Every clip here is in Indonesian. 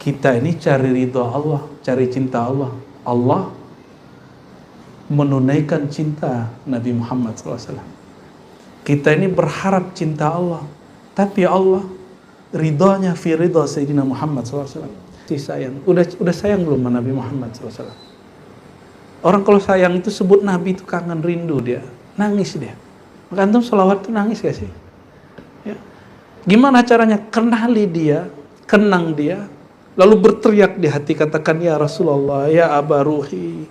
Kita ini cari ridha Allah, cari cinta Allah. Allah menunaikan cinta Nabi Muhammad SAW. Kita ini berharap cinta Allah, tapi Allah ridhanya fi ridha Sayyidina Muhammad SAW. Sayang, udah sayang belum sama Nabi Muhammad SAW? Orang kalau sayang itu sebut Nabi itu kangen, rindu dia, nangis dia. Maka antum sholawat itu nangis gak sih? Ya. Gimana caranya? Kenali dia, kenang dia, lalu berteriak di hati, katakan ya Rasulullah, ya Aba Ruhi,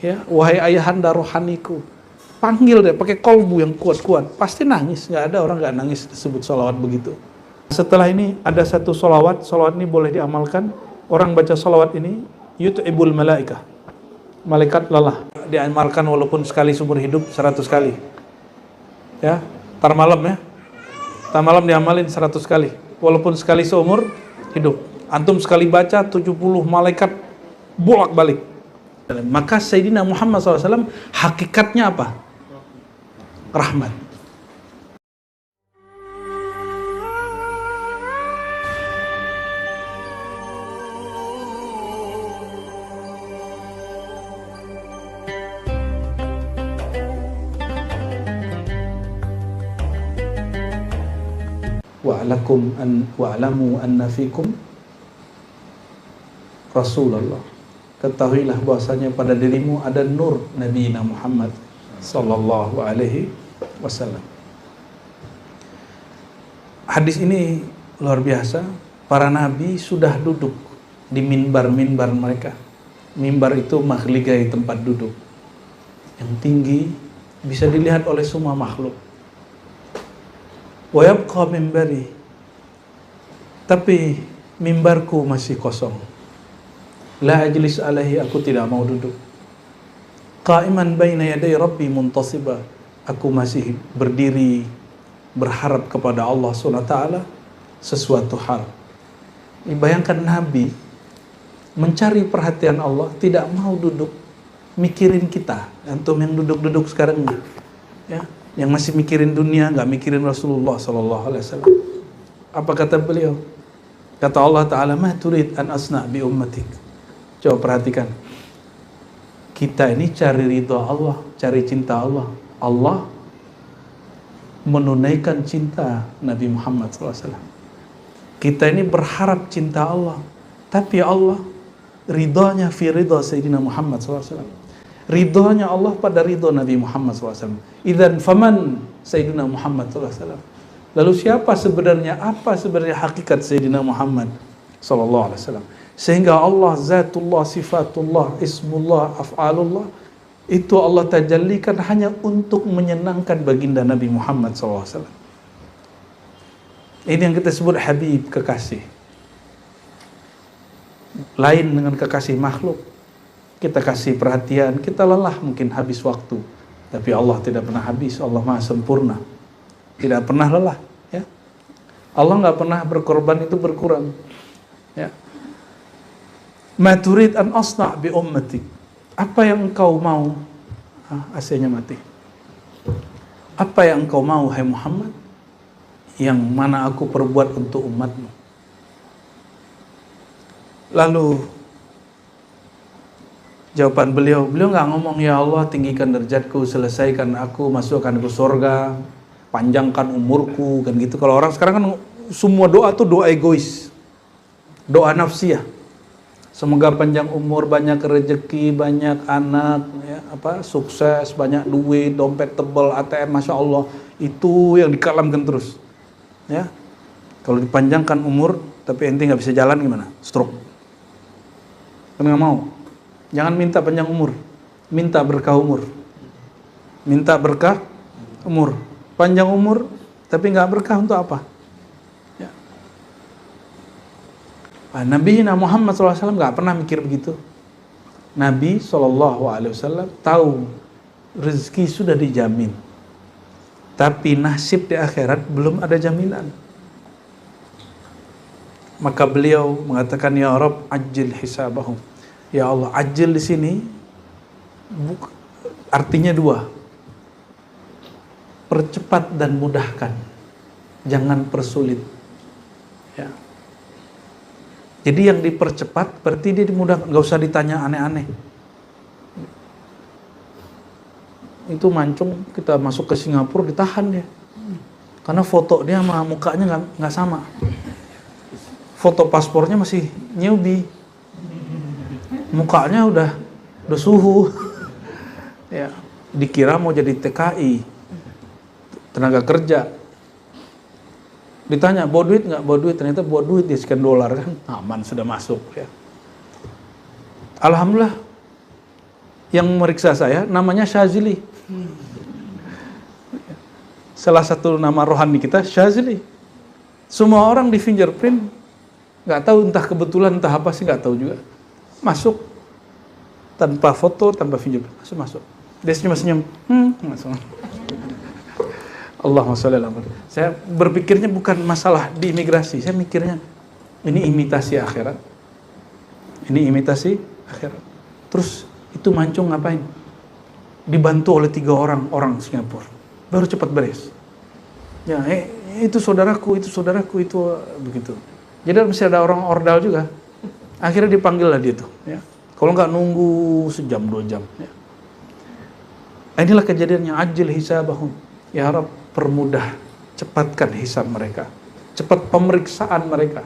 ya wahai ayahanda rohaniku. Panggil dia pakai kolbu yang kuat-kuat, pasti nangis. Nggak ada orang nggak nangis disebut sholawat begitu. Setelah ini ada satu sholawat ini boleh diamalkan. Orang baca sholawat ini yut'ibul malaikah, malaikat lelah. Diamalkan walaupun sekali seumur hidup 100 kali. Ya, tar malam diamalin 100 kali, walaupun sekali seumur hidup. Antum sekali baca 70 malaikat bolak-balik. Maka Sayyidina Muhammad SAW hakikatnya apa? Rahmat. Wa'lamu anna fikum Rasulullah. Ketahuilah bahwasanya pada dirimu ada nur Nabi Muhammad sallallahu alaihi wasallam. Hadis ini luar biasa. Para nabi sudah duduk di mimbar-mimbar mereka. Mimbar itu makhligai, tempat duduk yang tinggi, bisa dilihat oleh semua makhluk. Wa yabqa mimbari, tapi mimbarku masih kosong. La ajlis alaihi, aku tidak mau duduk. Qa'iman baina yaday rabbi muntasiba, aku masih berdiri berharap kepada Allah SWT sesuatu hal. Bayangkan Nabi mencari perhatian Allah, tidak mau duduk mikirin kita. Antum yang duduk-duduk sekarang ini, ya, yang masih mikirin dunia, nggak mikirin Rasulullah SAW. Apa kata beliau? Kata Allah Ta'ala, ma turid an asna bi ummatik. Coba perhatikan, kita ini cari ridha Allah, cari cinta Allah. Allah menunaikan cinta Nabi Muhammad SAW. Kita ini berharap cinta Allah, tapi Allah ridhanya fi ridha Sayyidina Muhammad SAW. Ridhanya Allah pada ridha Nabi Muhammad SAW. Idzan faman Sayyidina Muhammad SAW. Lalu apa sebenarnya hakikat Sayyidina Muhammad SAW? Sehingga Allah, zatullah, sifatullah, ismullah, af'alullah, itu Allah tajallikan hanya untuk menyenangkan baginda Nabi Muhammad SAW. Ini yang kita sebut Habib, kekasih. Lain dengan kekasih makhluk. Kita kasih perhatian, kita lelah, mungkin habis waktu. Tapi Allah tidak pernah habis, Allah maha sempurna. Tidak pernah lelah. Ya. Allah nggak pernah berkorban itu berkurang. Ya. Ma turid an asna' bi ummatik. Apa yang engkau mau? AC-nya mati. Apa yang engkau mau, hai Muhammad? Yang mana aku perbuat untuk umatmu? Lalu jawaban beliau nggak ngomong, ya Allah tinggikan derajatku, selesaikan aku, masukkan ke surga, panjangkan umurku, kan gitu. Kalau orang sekarang kan semua doa tuh doa egois, doa nafsiyah. Semoga panjang umur, banyak rezeki, banyak anak, ya, sukses, banyak duit, dompet tebal, ATM, masya Allah. Itu yang dikalamkan terus. Ya, kalau dipanjangkan umur, tapi ente nggak bisa jalan gimana? Stroke. Kan nggak mau. Jangan minta panjang umur, minta berkah umur. Minta berkah umur. Panjang umur, tapi nggak berkah untuk apa? Nabi Muhammad SAW nggak pernah mikir begitu. Nabi SAW tahu rezeki sudah dijamin, tapi nasib di akhirat belum ada jaminan. Maka beliau mengatakan, ya Rabb ajil hisabahum. Ya Allah, ajil di sini artinya dua, percepat dan mudahkan, jangan persulit. Ya. Jadi yang dipercepat berarti dia dimudahkan, nggak usah ditanya aneh-aneh. Itu mancung kita masuk ke Singapura ditahan dia, karena foto dia sama mukanya nggak sama. Foto paspornya masih newbie, mukanya udah suhu. Ya, dikira mau jadi TKI, tenaga kerja. Ditanya, bawa duit nggak? Bawa duit. Ternyata bawa duit, dia sekian dolar kan. Aman, sudah masuk. Ya. Alhamdulillah, yang meriksa saya namanya Syazili. Salah satu nama rohani kita, Syazili. Semua orang di fingerprint, nggak tahu entah kebetulan, entah apa sih, nggak tahu juga. Masuk, tanpa foto, tanpa fingerprint. Masuk. Dia senyum-senyum. Masuk. Allahumma sholli ala Muhammad. Saya berpikirnya bukan masalah di imigrasi, saya mikirnya ini imitasi akhirat. Ini imitasi akhirat. Terus itu mancung ngapain? Dibantu oleh 3 orang Singapura. Baru cepat beres. Ya, itu saudaraku, itu begitu. Jadi masih ada orang ordal juga. Akhirnya dipanggil lah dia tuh, ya. Kalau nggak nunggu sejam 2 jam, ya. Inilah kejadiannya, ajil hisabahum. Ya Rabb, permudah, cepatkan hisab mereka, cepat pemeriksaan mereka.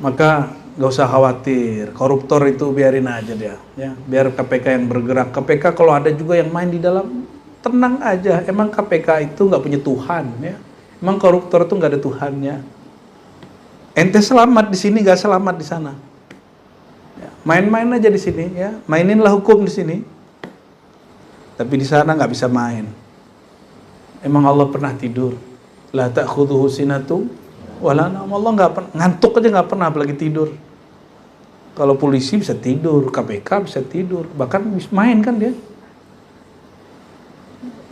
Maka gak usah khawatir, koruptor itu biarin aja dia, ya. Biar KPK yang bergerak. KPK kalau ada juga yang main di dalam, tenang aja. Emang KPK itu nggak punya Tuhan, ya. Emang koruptor itu nggak ada Tuhannya. Ente selamat di sini, nggak selamat di sana. Ya, main-main aja di sini, ya. Maininlah hukum di sini. Tapi di sana nggak bisa main. Emang Allah pernah tidur? La ta'khudhuhu sinatu wala naum. Allah nggak pernah, ngantuk aja nggak pernah, apalagi tidur. Kalau polisi bisa tidur, KPK bisa tidur, bahkan bisa main kan dia.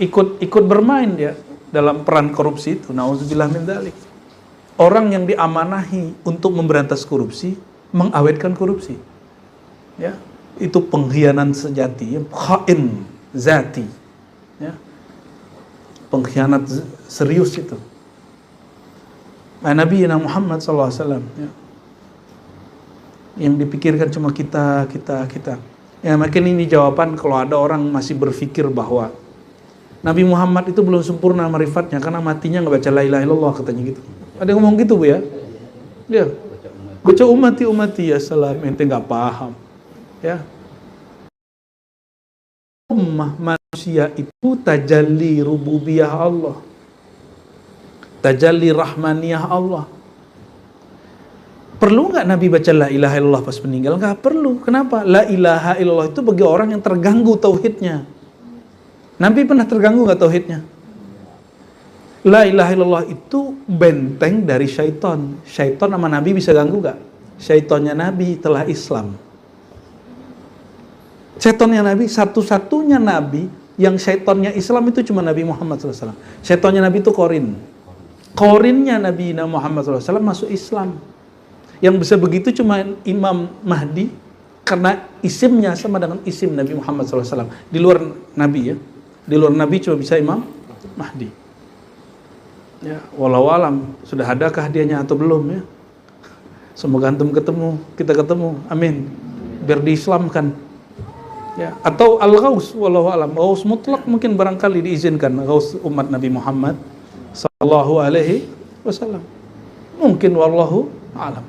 Ikut bermain dia dalam peran korupsi itu. Nauzubillah min dzalik. Orang yang diamanahi untuk memberantas korupsi mengawetkan korupsi. Ya, itu pengkhianat sejati, khain zati, ya, pengkhianat serius itu. Nabi Muhammad SAW, ya, yang dipikirkan cuma kita. Ya, makin ini jawaban kalau ada orang masih berpikir bahwa Nabi Muhammad itu belum sempurna marifatnya karena matinya nggak baca la ilaha illallah, katanya gitu. Ada yang ngomong gitu, Bu, ya? Ya, baca umati ya salam, ente nggak paham, ya. Ummah manusia itu tajalli rububiyah Allah, tajalli rahmaniyah Allah. Perlu nggak Nabi baca la ilaha illallah pas meninggal? Nggak perlu. Kenapa? La ilaha illallah itu bagi orang yang terganggu tauhidnya. Nabi pernah terganggu nggak tauhidnya? La ilaha illallah itu benteng dari syaitan. Syaitan sama Nabi bisa ganggu nggak? Syaitannya Nabi telah Islam. Syaitannya Nabi, satu-satunya Nabi yang syaitannya Islam itu cuma Nabi Muhammad SAW. Syaitannya Nabi itu Qorin. Qorinnya Nabi Muhammad SAW masuk Islam. Yang bisa begitu cuma Imam Mahdi, karena isimnya sama dengan isim Nabi Muhammad SAW. Di luar Nabi, ya. Di luar Nabi cuma bisa Imam Mahdi. Ya, walau alam, sudah adakah dianya atau belum, ya. Semoga antum ketemu, kita ketemu. Amin. Biar diislamkan. Ya, atau Al-Ghaus, wallahu alam. Ghaus mutlak mungkin barangkali diizinkan, Ghaus umat Nabi Muhammad sallallahu alaihi wasallam. Mungkin wallahu alam.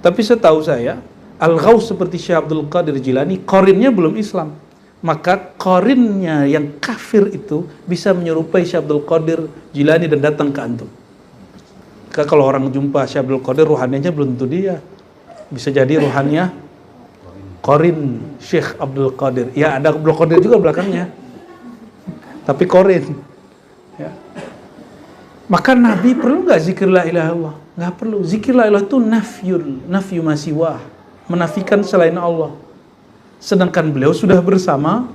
Tapi setahu saya, Al-Ghaus seperti Syekh Abdul Qadir Jilani, qarinnya belum Islam. Maka qarinnya yang kafir itu bisa menyerupai Syekh Abdul Qadir Jilani dan datang ke antum. Kalau orang jumpa Syekh Abdul Qadir, ruhaninya belum tentu dia. Bisa jadi ruhaninya Qorin Syekh Abdul Qadir. Ya, ada Abdul Qadir juga belakangnya. Tapi Qorin. Ya. Maka Nabi perlu nggak zikir la ilaha illallah? Nggak perlu. Zikir la ilaha itu nafyu masiwah. Menafikan selain Allah. Sedangkan beliau sudah bersama.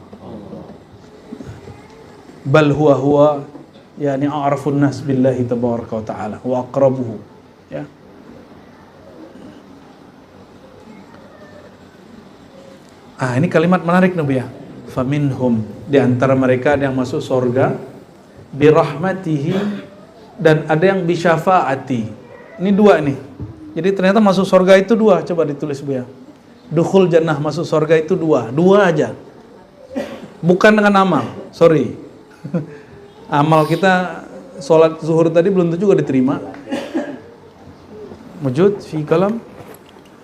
Bal huwa yani a'rafun nas billahi tabaraka wa ta'ala wa aqrabuhu. Ya. Ini kalimat menarik, Nabi, ya. Faminhum, di antara mereka ada yang masuk surga birahmatihi, dan ada yang bisyafaati. Ini 2 nih. Jadi ternyata masuk surga itu dua, coba ditulis Bu ya. Dukhul jannah, masuk surga itu dua aja. Bukan dengan amal, sorry. Amal kita sholat zuhur tadi belum tentu juga diterima. Mujud fi kalam.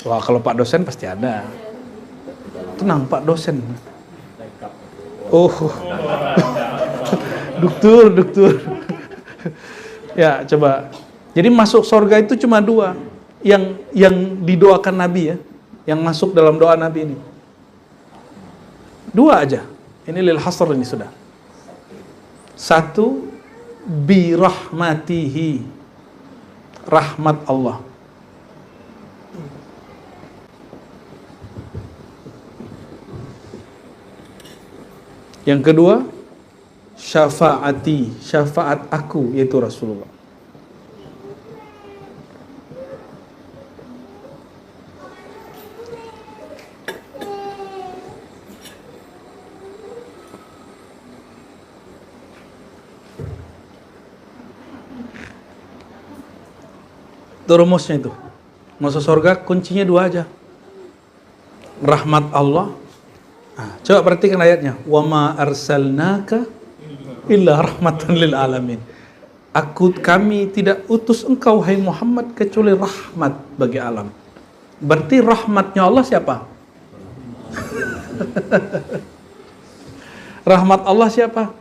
Wah, kalau Pak dosen pasti ada. Tenang Pak dosen. Oh. Dokter. Ya, coba. Jadi masuk surga itu cuma dua. Yang didoakan Nabi ya, yang masuk dalam doa Nabi ini. Dua aja. Ini lil hasr ini sudah. Satu, bi rahmatihi. Rahmat Allah. Yang kedua, syafaati, syafaat aku, yaitu Rasulullah. Itu rumusnya itu. Masuk surga kuncinya dua aja. Rahmat Allah. Nah, coba perhatikan ayatnya. Wa ma arsalnaka illa rahmatan lil alamin. Kami tidak utus engkau hai Muhammad kecuali rahmat bagi alam. Berarti rahmatnya Allah siapa? Rahmat Allah siapa?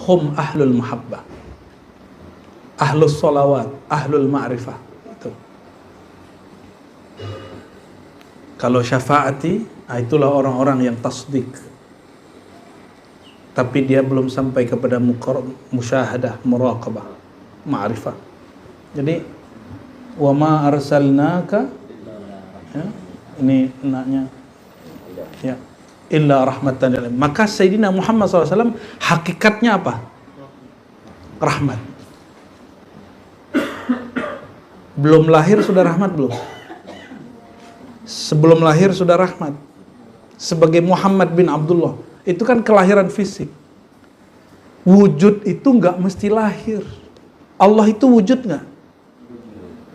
Hum ahlul muhabbah, ahlus salawat, ahlul ma'rifah. Kalau syafaati, itulah orang-orang yang tasdik. Tapi dia belum sampai kepada musyahadah, muraqabah, ma'rifah. Jadi, wa ma arsalnaka, ya, ini enaknya, ya, illa rahmatan lil alamin. Maka Sayyidina Muhammad SAW hakikatnya apa? Rahmat. Belum lahir sudah rahmat belum? Sebelum lahir sudah rahmat. Sebagai Muhammad bin Abdullah, itu kan kelahiran fisik. Wujud itu nggak mesti lahir. Allah itu wujud nggak?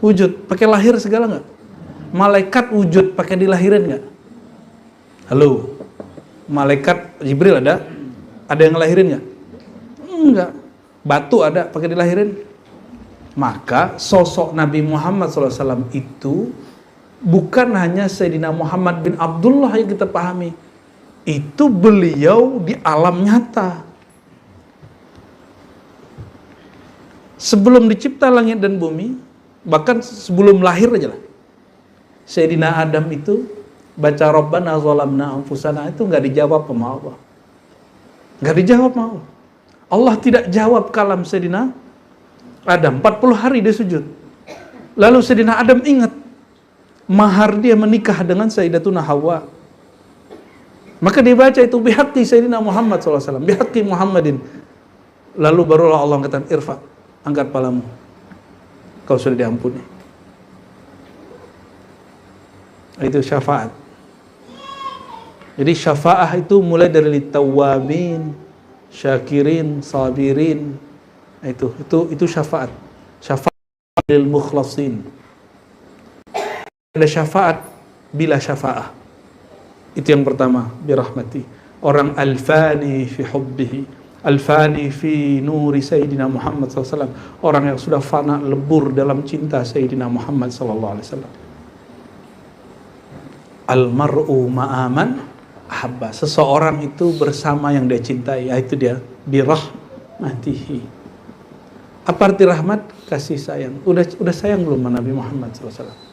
Wujud, pakai lahir segala nggak? Malaikat wujud pakai dilahirin nggak? Halo, malaikat Jibril ada yang ngelahirin nggak? Enggak. Batu ada pakai dilahirin. Maka sosok Nabi Muhammad SAW itu bukan hanya Sayyidina Muhammad bin Abdullah yang kita pahami. Itu beliau di alam nyata. Sebelum dicipta langit dan bumi, bahkan sebelum lahir aja lah, Sayyidina Adam itu baca Rabbana zalamna anfusana itu nggak dijawab sama Allah. Nggak dijawab sama Allah. Allah tidak jawab kalam Sayyidina Adam. 40 hari dia sujud. Lalu Sayyidina Adam ingat mahar dia menikah dengan Sayyidatuna Hawa. Maka dia baca itu bihaqqi Sayyidina Muhammad SAW, bihaqqi Muhammadin. Lalu barulah Allah mengatakan, irfa, angkat palamu, kau sudah diampuni. Itu syafaat. Jadi syafaat itu mulai dari tawabin, syakirin, sabirin. Itu syafaat. Syafaat lil mukhlasin. Ada syafaat bila syafaah. Itu yang pertama, birahmati. Orang al-fani fi hubbihi, al-fani fi nuri Sayyidina Muhammad SAW. Orang yang sudah fana, lebur dalam cinta Sayyidina Muhammad SAW. Al-mar'u ma'aman ahabba. Seseorang itu bersama yang dia cintai, yaitu dia birahmatihi. Apa arti rahmat? Kasih sayang. Udah sayang belum sama Nabi Muhammad SAW?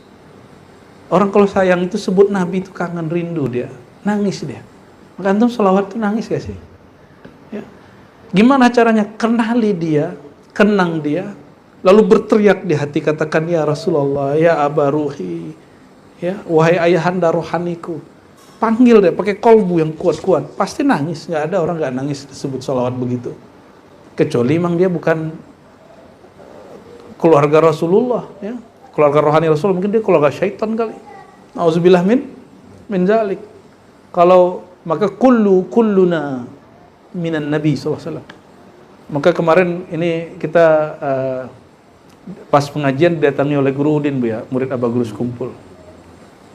Orang kalau sayang itu sebut Nabi itu kangen, rindu dia, nangis dia. Maka antum sholawat itu nangis gak sih? Ya. Gimana caranya? Kenali dia, kenang dia, lalu berteriak di hati, katakan ya Rasulullah, ya Aba Ruhi, ya wahai ayahanda rohaniku. Panggil dia pakai kolbu yang kuat-kuat, pasti nangis. Nggak ada orang nggak nangis disebut sholawat begitu. Kecuali memang dia bukan keluarga Rasulullah, ya. Keluarga rohani Rasul, mungkin dia keluarga syaitan kali. Nauzubillah min zalik. Kalau maka kulluna minan Nabi SAW. Maka kemarin ini kita Pas pengajian didatangi oleh Guru Udin, Bu ya, murid Abagulus kumpul.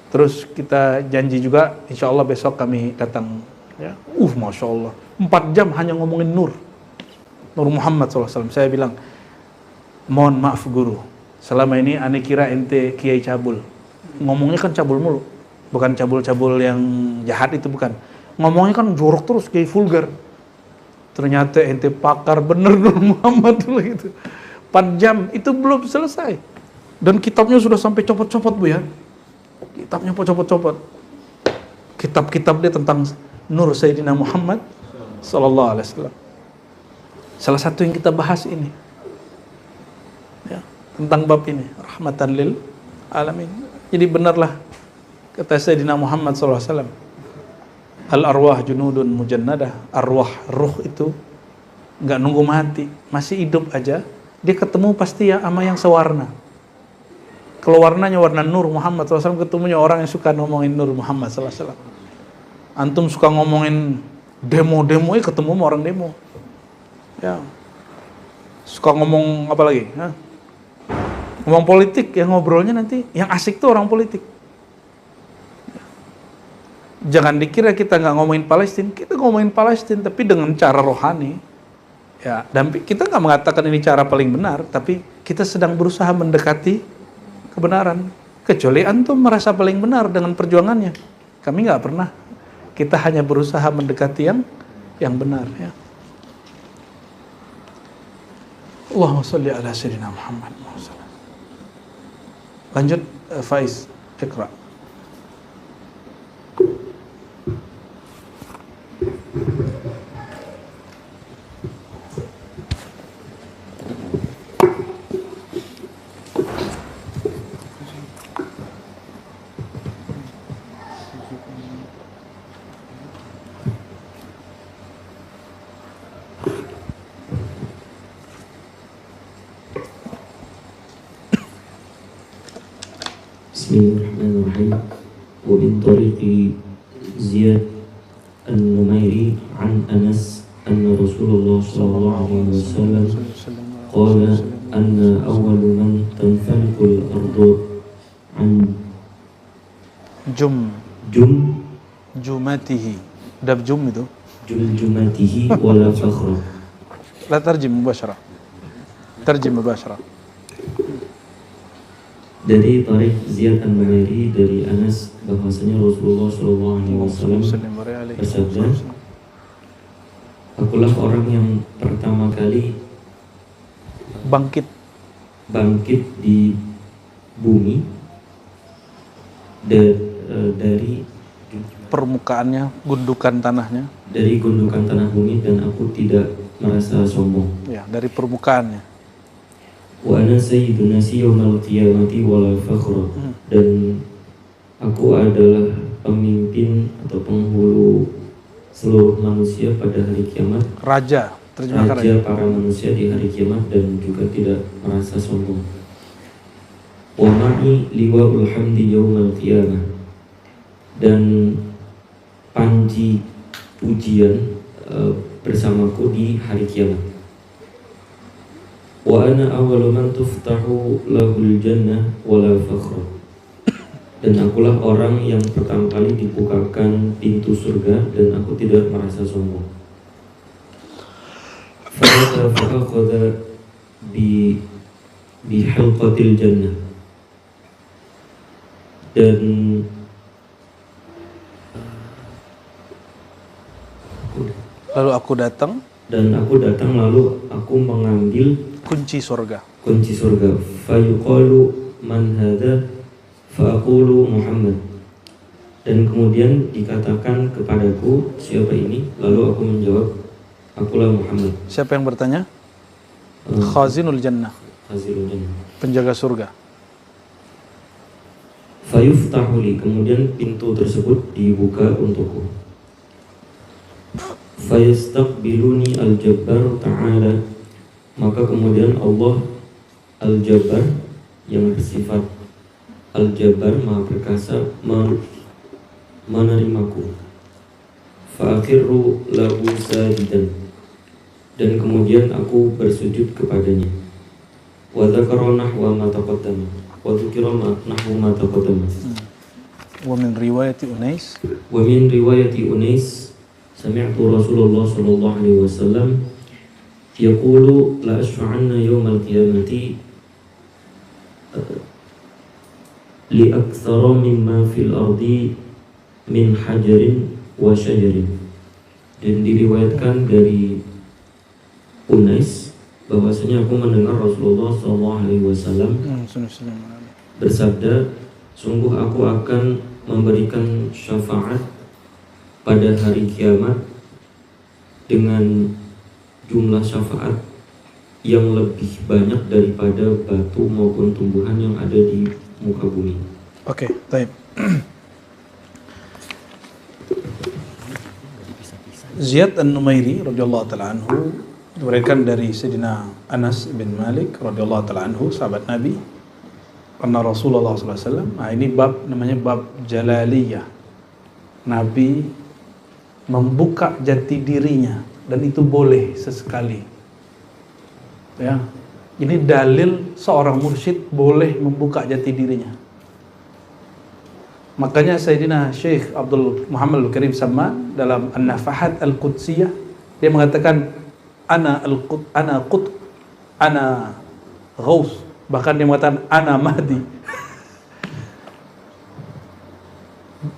Terus kita janji juga, insya Allah besok kami datang. Ya, Masya Allah, 4 jam hanya ngomongin Nur Muhammad SAW. Saya bilang, mohon maaf Guru, selama ini ane kira ente kiai cabul. Ngomongnya kan cabul mulu, bukan cabul-cabul yang jahat itu, bukan. Ngomongnya kan jorok terus, kayak vulgar. Ternyata ente pakar bener Nur Muhammad dulu gitu. 4 jam itu belum selesai. Dan kitabnya sudah sampai copot-copot, Bu ya. Kitabnya copot-copot. Kitab-kitab dia tentang Nur Sayyidina Muhammad sallallahu alaihi wasallam. Salah satu yang kita bahas ini. Ya, tentang bab ini, rahmatan lil alamin. Jadi benarlah kata Sayyidina Muhammad sallallahu alaihi wasallam, al arwah junudun mujannadah. Arwah, ruh itu enggak nunggu mati, masih hidup aja. Dia ketemu pasti ya sama yang sewarna. Kalau warnanya warna Nur Muhammad SAW, ketemunya orang yang suka ngomongin Nur Muhammad SAW. Antum suka ngomongin demo-demo, ketemu sama orang demo. Ya. Suka ngomong apa lagi? Hah? Ngomong politik, yang ngobrolnya nanti yang asik tuh orang politik. Jangan dikira kita nggak ngomongin Palestina, kita ngomongin Palestina tapi dengan cara rohani. Ya, dan kita nggak mengatakan ini cara paling benar, tapi kita sedang berusaha mendekati kebenaran. Kecuali antum merasa paling benar dengan perjuangannya. Kami nggak pernah. Kita hanya berusaha mendekati yang benar. Ya. Allahumma sholli ala sayyidina Muhammad. Lanjut, Faiz, Iqra. Bismillahirrahmanirrahim. Wa min tariqi Ziyad an-Numairi an Anas anna Rasulullah sallallahu alaihi wasallam qala anna awwalu man tanfaliqul ardu an jumatihi. Dab jum itu. Jumatihi wala fakhra. La tarjim mubashara. Tarjim mubashara. Dari tarik Ziyad an-Numairi dari Anas bahwasanya Rasulullah SAW bersabda, akulah orang yang pertama kali bangkit di bumi dari permukaannya, gundukan tanahnya, dari gundukan tanah bumi, dan aku tidak merasa sombong. Ya, dari permukaannya. Wa ana sayyidun nasi yawmal qiyamati wala fakhra. Dan aku adalah pemimpin atau penghulu seluruh manusia pada hari kiamat. Raja para manusia di hari kiamat, dan juga tidak merasa sombong. Wa ma'i liwa'ul hamdi yawmal qiyamah. Dan panji pujian bersamaku di hari kiamat. Wa ana awwalu man tuftahu lahul jannah wala fakhra. Dan akulah orang yang pertama kali dibukakan pintu surga, dan aku tidak merasa sombong. Fa'akhadha bi halqatil jannah. Dan lalu aku datang lalu aku mengambil kunci surga. Fayuqalu man hadha, fa'aqulu Muhammad. Dan kemudian dikatakan kepadaku, siapa ini? Lalu aku menjawab, akulah Muhammad. Siapa yang bertanya? Khazinul Jannah, penjaga surga. Fayuftahuli, kemudian pintu tersebut dibuka untukku. Fayastaqbiluni al-Jabbar ta'ala, maka kemudian Allah Al-Jabbar yang bersifat Al-Jabbar Maha Perkasa menerimaku. Fa'akhirru lahu sajidan, dan kemudian aku bersujud kepadanya. wa dzakara nahwa ma taqaddama wa dzukira nahwa ma taqaddama. Wa min riwayati Unais. Wa min riwayati Unais sami'tu Rasulullah sallallahu alaihi wasallam yaqulu la ashfa'anna yawmal qiyamati li aktsara mimma fil ardi min hajarin wa syajarin. Dan diriwayatkan dari Unais bahwasanya aku mendengar Rasulullah SAW bersabda, sungguh aku akan memberikan syafaat pada hari kiamat dengan jumlah syafaat yang lebih banyak daripada batu maupun tumbuhan yang ada di muka bumi. Oke, baik. Ziyad An-Numairi radhiyallahu taala anhu diriwayatkan dari Sayyidina Anas bin Malik radhiyallahu taala anhu, sahabat Nabi, karena Rasulullah SAW. Nah, ini bab namanya bab Jalaliyah. Nabi membuka jati dirinya dan itu boleh sesekali. Ya, ini dalil seorang mursyid boleh membuka jati dirinya. Makanya Sayyidina Syekh Abdul Muhammad Al-Karim Samman dalam An-Nafahat Al-Qudsiyah dia mengatakan ana Ghaus, bahkan dia mengatakan ana Mahdi.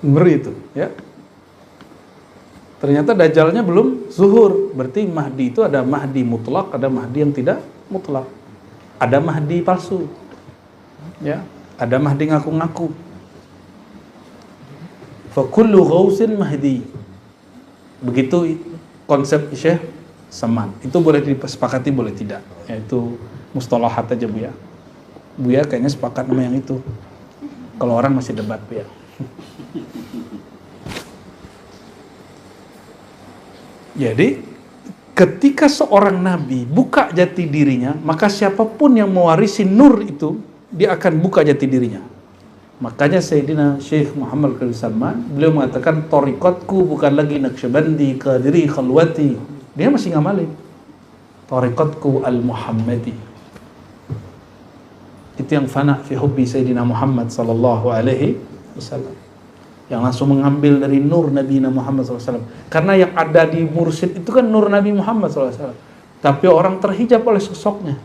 Ngeri itu, ya. Ternyata Dajjalnya belum zuhur. Berarti Mahdi itu ada Mahdi mutlak, ada Mahdi yang tidak mutlak. Ada Mahdi palsu. Ya, ada Mahdi ngaku-ngaku. Fa kullu ghausin Mahdi. Begitu konsep Syekh Saman. Itu boleh disepakati, boleh tidak. Ya, itu mustalahat aja Buya. Buya kayaknya sepakat sama yang itu. Kalau orang masih debat Buya. Jadi ketika seorang nabi buka jati dirinya, maka siapapun yang mewarisi nur itu, dia akan buka jati dirinya. Makanya Sayyidina Syekh Muhammad Al-Karim Samman, beliau mengatakan tariqatku bukan lagi Naqsyabandi, Qadiri, Khalwati. Dia masih ngamalin tariqatku al-Muhammadi. Itu yang fana fi hubbi Sayyidina Muhammad sallallahu alaihi wasallam, yang langsung mengambil dari nur Nabi Muhammad SAW. Karena yang ada di mursyid itu kan nur Nabi Muhammad SAW, tapi orang terhijab oleh sosoknya.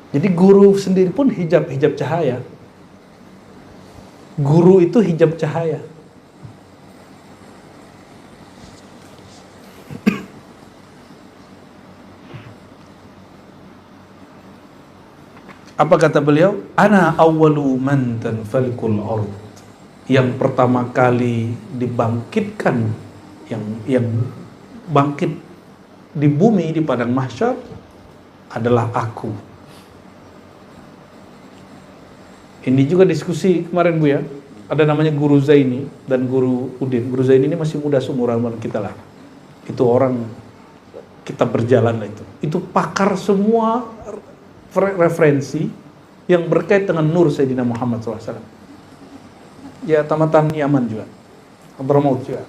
Jadi guru sendiri pun hijab cahaya. Guru itu hijab cahaya. Apa kata beliau? Ana awwalu man tanfalikul ard. Yang pertama kali dibangkitkan, yang bangkit di bumi di padang mahsyar adalah aku. Ini juga diskusi kemarin Bu ya. Ada namanya Guru Zaini dan Guru Udin. Guru Zaini ini masih muda seumuran kita lah. Itu orang kita berjalan lah itu. Itu pakar semua referensi yang berkait dengan nur Sayyidina Muhammad SAW. Ya, tamatan Yaman juga, Hadramaut juga.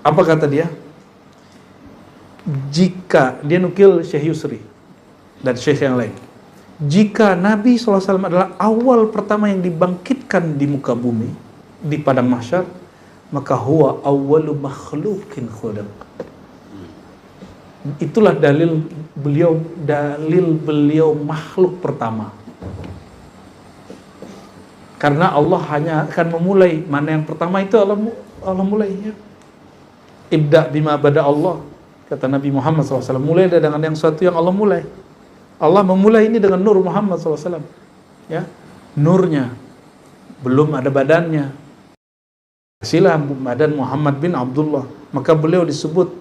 Apa kata dia? Jika dia nukil Syekh Yusri dan Syekh yang lain, jika Nabi SAW adalah awal pertama yang dibangkitkan di muka bumi, di padang mahsyar, maka huwa awwalu makhluqin khulaq. Itulah dalil beliau makhluk pertama. Karena Allah hanya akan memulai, mana yang pertama itu Allah mulai ya. Ibda bima bada Allah, kata Nabi Muhammad SAW. Mulai dengan yang suatu yang Allah mulai. Allah memulai ini dengan nur Muhammad SAW. Ya, nurnya belum ada badannya. Silah badan Muhammad bin Abdullah. Maka beliau disebut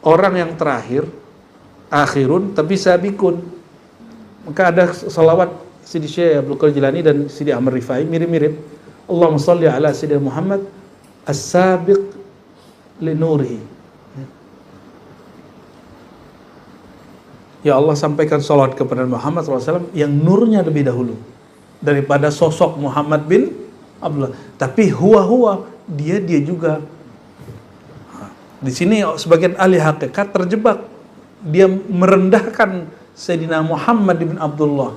orang yang terakhir, akhirun tapi sabikun. Maka ada salawat Sidi Syekh Abdul Qadir Jilani dan Sidi Ahmad Rifai mirip-mirip. Allahumma salli ala Sayyidina Muhammad as-sabiq li nurihi. Ya Allah, sampaikan salawat kepada Muhammad SAW yang nurnya lebih dahulu daripada sosok Muhammad bin Abdullah. Tapi huwa dia juga. Di sini sebagian ahli hakikat terjebak. dia merendahkan Sayyidina Muhammad bin Abdullah.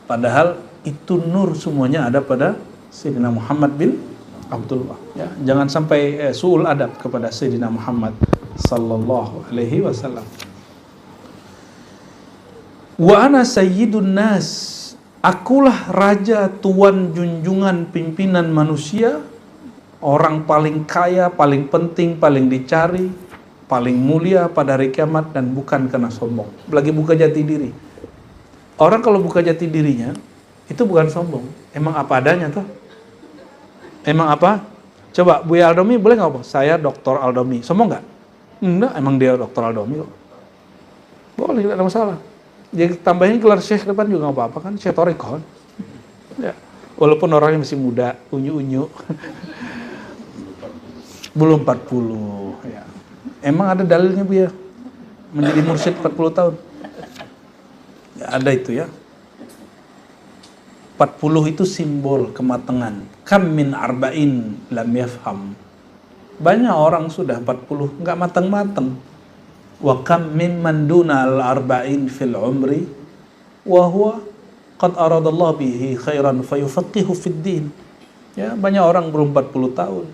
Padahal itu nur semuanya ada pada Sayyidina Muhammad bin Abdullah. Ya, jangan sampai su'ul adab kepada Sayyidina Muhammad sallallahu alaihi wasallam. Wa ana sayyidun nas, akulah raja, tuan, junjungan, pimpinan manusia, orang paling kaya, paling penting, paling dicari, paling mulia pada hari kiamat, dan bukan karena sombong. Lagi buka jati diri. Orang kalau buka jati dirinya itu bukan sombong, emang apa adanya tuh. Emang apa? Coba Buya Aldomi boleh nggak apa? Saya Dr. Aldomi, sombong nggak? Enggak, emang dia Dr. Aldomi kok. Boleh, tidak ada masalah. Jadi tambahin gelar syekh depan juga nggak apa-apa kan, Syekh Thariqah. Ya. Walaupun orangnya masih muda, unyu-unyu. Belum 40 ya. Emang ada dalilnya Bu ya? Menjadi mursyid 40 tahun. Ya, ada itu ya. 40 itu simbol kematangan. Kam min arba'in lam yafham. Banyak orang sudah 40 nggak matang-matang. Wa kam min man duna al-arba'in fil umri wa huwa qad aradallahu bihi khairan fayufaqihu fid din. Ya, banyak orang belum 40 tahun.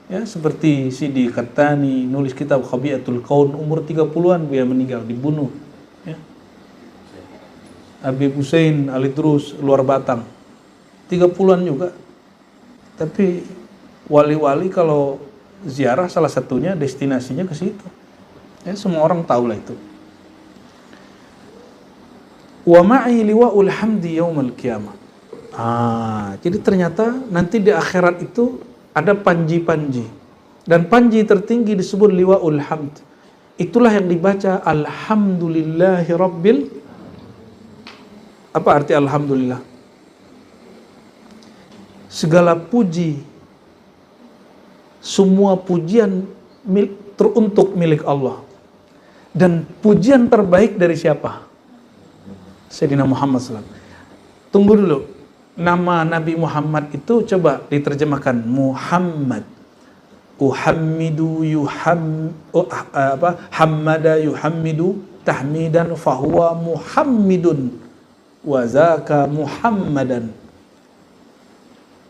Ya, seperti Sidi Qattani nulis kitab Khabiatul Qaun, umur 30-an dia meninggal, dibunuh. Ya. Habib Hussein Al-Idrus luar Batang 30-an juga. Tapi wali-wali kalau ziarah salah satunya destinasinya ke situ. Ya, semua orang tahu lah itu. Wa ma'i liwa'ul hamdi yaumal qiyamah. Jadi ternyata nanti di akhirat itu ada panji-panji. Dan panji tertinggi disebut liwa'ul hamd. Itulah yang dibaca alhamdulillahi rabbil. Apa arti alhamdulillah? Segala puji, semua pujian teruntuk milik Allah. Dan pujian terbaik dari siapa? Sayyidina Muhammad SAW. Tunggu dulu. Nama Nabi Muhammad itu coba diterjemahkan Muhammad. Uhammidu hammada yuhammidu tahmidan fahuwa muhammidun wa zaka muhammadan.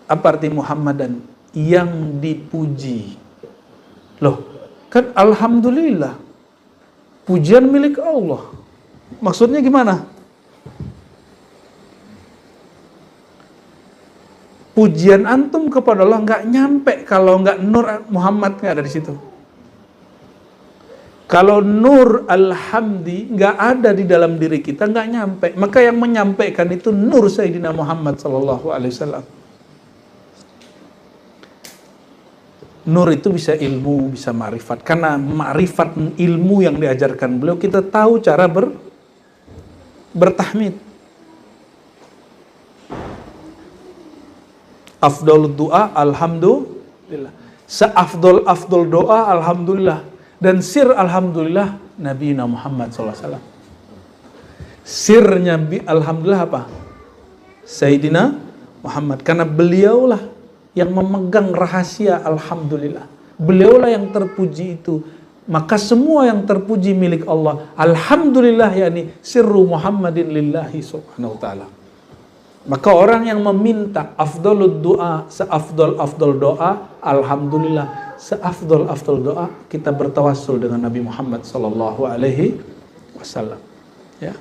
Apa arti Muhammadan? Yang dipuji. Loh, kan alhamdulillah. Pujian milik Allah. Maksudnya gimana? Pujian antum kepada Allah nggak nyampe kalau nggak nur Muhammad nggak ada di situ. Kalau nur alhamdi nggak ada di dalam diri kita, nggak nyampe. Maka yang menyampaikan itu nur Sayyidina Muhammad sallallahu alaihi wasallam. Nur itu bisa ilmu, bisa ma'rifat. Karena ma'rifat ilmu yang diajarkan beliau, kita tahu cara bertahmid. Afdal doa, alhamdulillah. Seafdol doa, alhamdulillah. Dan sir alhamdulillah, Nabi Muhammad SAW. Sirnya alhamdulillah apa? Sayyidina Muhammad. Karena beliaulah yang memegang rahasia alhamdulillah. Beliaulah yang terpuji itu. Maka semua yang terpuji milik Allah. Alhamdulillah, yakni sirru Muhammadin lillahi subhanahu wa ta'ala. Maka orang yang meminta afdalud doa, seafdal doa, alhamdulillah, seafdal doa, kita bertawassul dengan Nabi Muhammad sallallahu alaihi wasallam. Ya.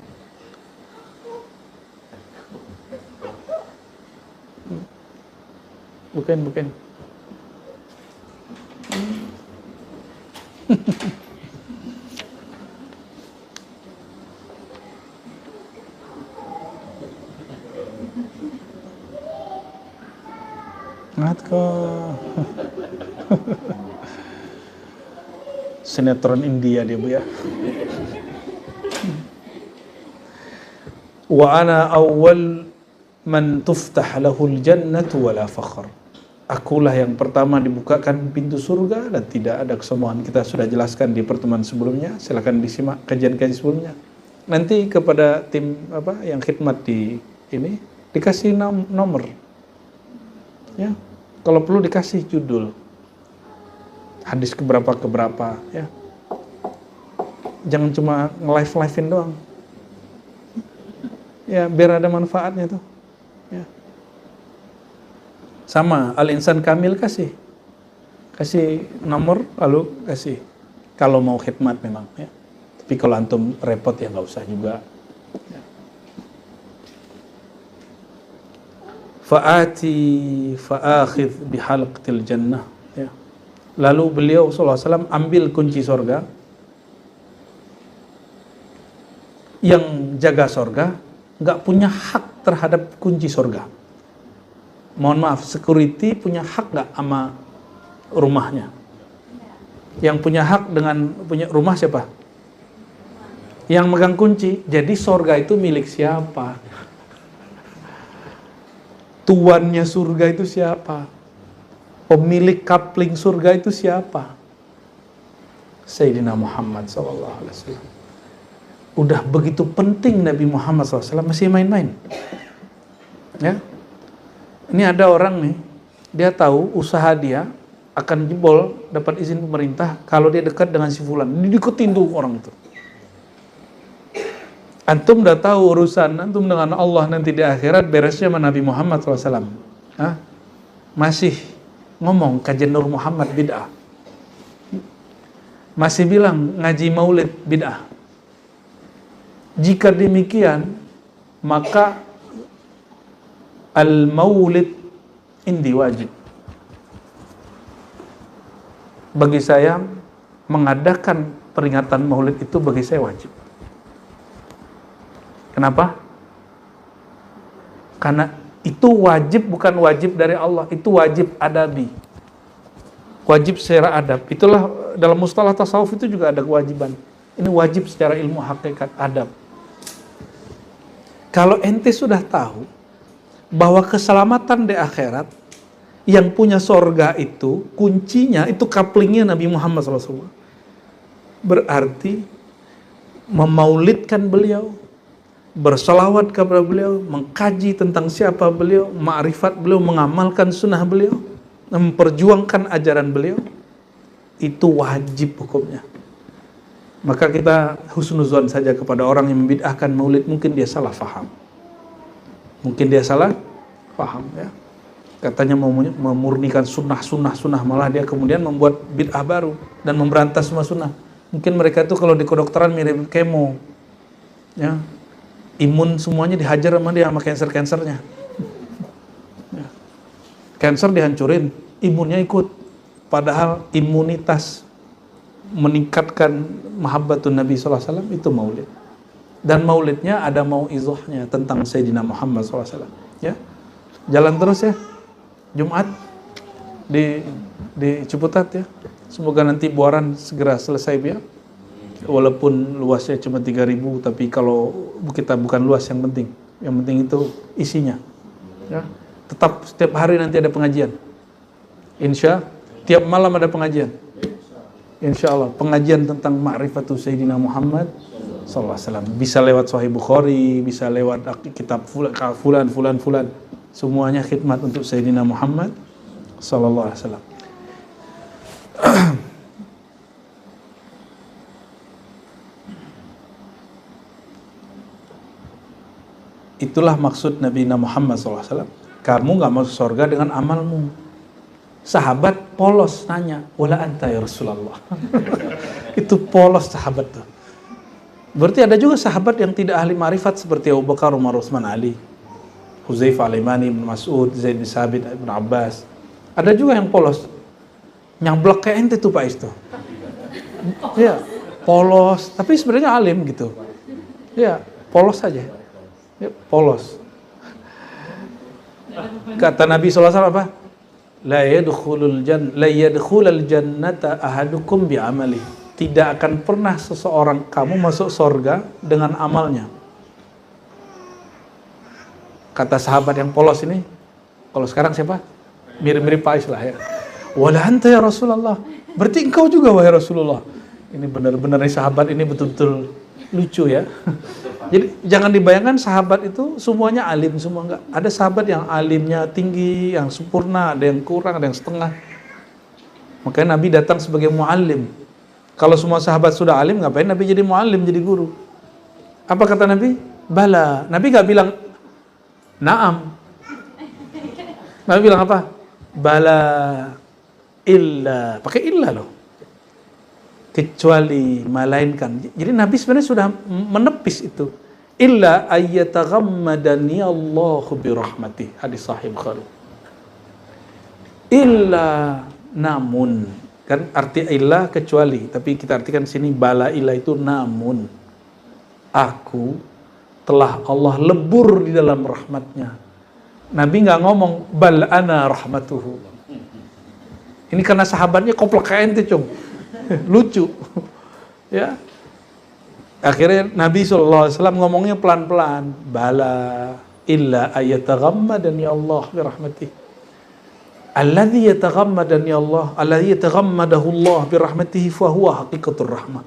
Bukan. Sinetron India dia Bu ya. Wa ana awwal man tuftah lahul jannatu wala fakhr. Akulah yang pertama dibukakan pintu surga dan tidak ada kesombongan. Kita sudah jelaskan di pertemuan sebelumnya. Silakan disimak kajian-kajian sebelumnya. Nanti kepada tim yang khidmat di ini dikasih nomor. Ya. Kalau perlu dikasih judul. Hadis keberapa ya. Jangan cuma nge-live-livein doang. Ya, biar ada manfaatnya tuh. Ya. Sama, Al-Insan Kamil kasih nomor, lalu kasih. Kalau mau khidmat memang ya. Tapi kalau antum repot ya nggak usah juga. Ya. Fa'akhidh bihalqatil jannah. Ya. Lalu beliau SAW ambil kunci sorga. Yang jaga sorga nggak punya hak terhadap kunci sorga. Mohon maaf, security punya hak nggak sama rumahnya? Yang punya hak dengan punya rumah siapa? Yang megang kunci. Jadi sorga itu milik siapa? Tuannya surga itu siapa? Pemilik kapling surga itu siapa? Sayyidina Muhammad SAW. Udah begitu penting Nabi Muhammad SAW masih main-main. Ya, ini ada orang nih, dia tahu usaha dia akan jebol, dapat izin pemerintah kalau dia dekat dengan si fulan. Dideketin tuh orang itu. Antum udah tahu urusan antum dengan Allah nanti di akhirat beresnya sama Nabi Muhammad SAW. Hah? Masih ngomong kajian Nur Muhammad bid'ah. Masih bilang ngaji maulid bid'ah. Jika demikian, maka al-maulid indi wajib. Bagi saya, mengadakan peringatan maulid itu bagi saya wajib. Kenapa? Karena itu wajib, bukan wajib dari Allah, itu wajib adabi. Wajib secara adab. Itulah dalam mustalah tasawuf itu juga ada kewajiban. Ini wajib secara ilmu hakikat adab. Kalau ente sudah tahu bahwa keselamatan di akhirat yang punya sorga itu, kuncinya itu kaplingnya Nabi Muhammad SAW. Berarti memaulidkan beliau, bersalawat kepada beliau, mengkaji tentang siapa beliau, ma'rifat beliau, mengamalkan sunnah beliau, memperjuangkan ajaran beliau, itu wajib hukumnya. Maka kita husnuzon saja kepada orang yang membid'ahkan maulid, mungkin dia salah faham. Mungkin dia salah faham ya. Katanya mau memurnikan sunnah, malah dia kemudian membuat bid'ah baru dan memberantas semua sunnah. Mungkin mereka itu kalau di kedokteran mirip kemo. Ya. Imun semuanya dihajar sama dia, sama cancer-cancernya. Ya. Cancer dihancurin, imunnya ikut. Padahal imunitas meningkatkan mahabbatun Nabi SAW itu maulid. Dan maulidnya ada mau'izahnya tentang Sayyidina Muhammad SAW. Ya, jalan terus ya. Jumat di Ciputat ya. Semoga nanti Buaran segera selesai ya. Walaupun luasnya cuma 3.000, tapi kalau kita bukan luas yang penting. Yang penting itu isinya. Ya. Tetap setiap hari nanti ada pengajian. Tiap malam ada pengajian. Insya Allah pengajian tentang ma'rifatu Sayyidina Muhammad sallallahu alaihi wasallam. Bisa lewat Sahih Bukhari, bisa lewat kitab fulan. Semuanya khidmat untuk Sayyidina Muhammad sallallahu alaihi wasallam. Itulah maksud Nabi Muhammad sallallahu alaihi wasallam. Kamu gak masuk surga dengan amalmu. Sahabat polos nanya, wala anta ya Rasulullah. Itu polos sahabat tuh. Berarti ada juga sahabat yang tidak ahli marifat seperti Abu Bakar, Umar, Utsman, Ali, Hudzaifah, Al-Yamani, Ibn Mas'ud, Zaid bin Sabit, Ibn Abbas. Ada juga yang polos. Nyablak kayak ente tuh Pak Isto. Ya, polos, tapi sebenarnya alim gitu. Ya, polos saja. Ya, polos. Kata Nabi SAW apa? La yadkhulul jannata ahadukum bi'amali. Tidak akan pernah seseorang kamu masuk surga dengan amalnya. Kata sahabat yang polos ini, kalau sekarang siapa? Mirip-mirip Pais lah ya. Wala anta ya Rasulullah. Berarti engkau juga wahai Rasulullah. Ini benar-benar sahabat ini betul-betul lucu ya. Jadi jangan dibayangkan sahabat itu semuanya alim semua, enggak. Ada sahabat yang alimnya tinggi, yang sempurna, ada yang kurang, ada yang setengah. Makanya Nabi datang sebagai muallim. Kalau semua sahabat sudah alim, ngapain Nabi jadi muallim, jadi guru? Apa kata Nabi? Bala. Nabi nggak bilang naam. Nabi bilang apa? Bala illa. Pakai illa loh. Kecuali, melainkan. Jadi Nabi sebenarnya sudah menepis itu. Illa ayyataghammadani Allahu birahmatih. Hadis sahih Bukhari. Illa, namun. Kan arti illa kecuali, tapi kita artikan sini bala illa itu namun. Aku telah Allah lebur di dalam rahmatnya. Nabi nggak ngomong bal ana rahmatuhu. Ini karena sahabatnya koplak kain tuh, cung. Lucu. Ya. Akhirnya Nabi SAW ngomongnya pelan-pelan. Bala illa ayataghammadani Allah bi rahmatih. Alladhi yataghammadani Allah, alladhi yataghammadahu Allah bi rahmatihi fa huwa haqiqatur rahmah.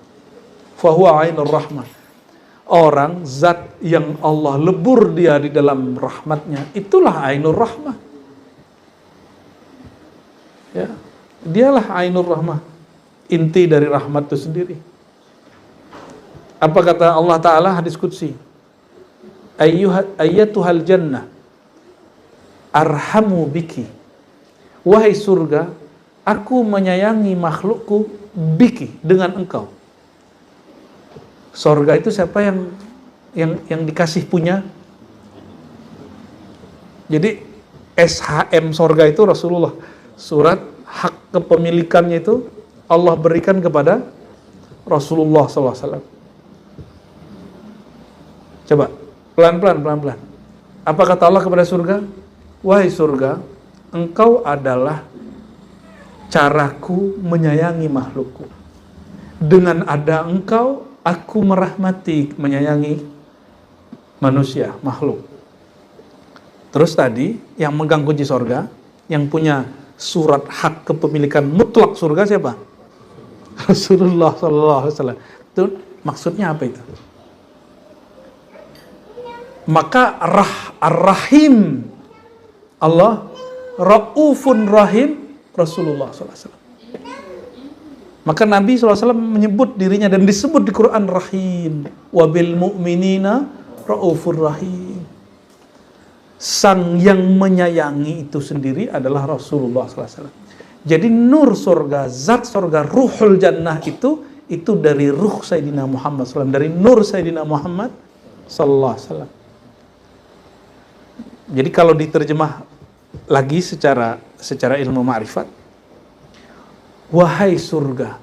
Fa huwa ainur rahmah. Orang, zat yang Allah lebur dia di dalam rahmatnya, itulah ainur rahmah. Ya, dialah ainur rahmah, inti dari rahmat itu sendiri. Apa kata Allah Ta'ala hadis qudsi? Ayyatuhal jannah arhamu biki. Wahai surga, aku menyayangi makhlukku biki, dengan engkau. Surga itu siapa yang dikasih punya? Jadi SHM surga itu Rasulullah. Surat hak kepemilikannya itu Allah berikan kepada Rasulullah SAW. Coba pelan-pelan. Apa kata Allah kepada surga? Wahai surga, engkau adalah caraku menyayangi makhlukku. Dengan ada engkau, aku merahmati, menyayangi manusia, makhluk. Terus tadi, yang megang kunci surga, yang punya surat hak kepemilikan mutlak surga siapa? Rasulullah SAW. Itu maksudnya apa itu? Maka Ar-Rahim Allah, Raufun Rahim Rasulullah SAW. Maka Nabi SAW menyebut dirinya dan disebut di Quran Rahim. Wabil mu'minina Raufur Rahim. Sang yang menyayangi itu sendiri adalah Rasulullah SAW. Jadi nur surga, zat surga, ruhul jannah itu dari ruh Sayyidina Muhammad SAW, dari nur Sayyidina Muhammad SAW. Jadi kalau diterjemah lagi secara ilmu ma'rifat, wahai surga,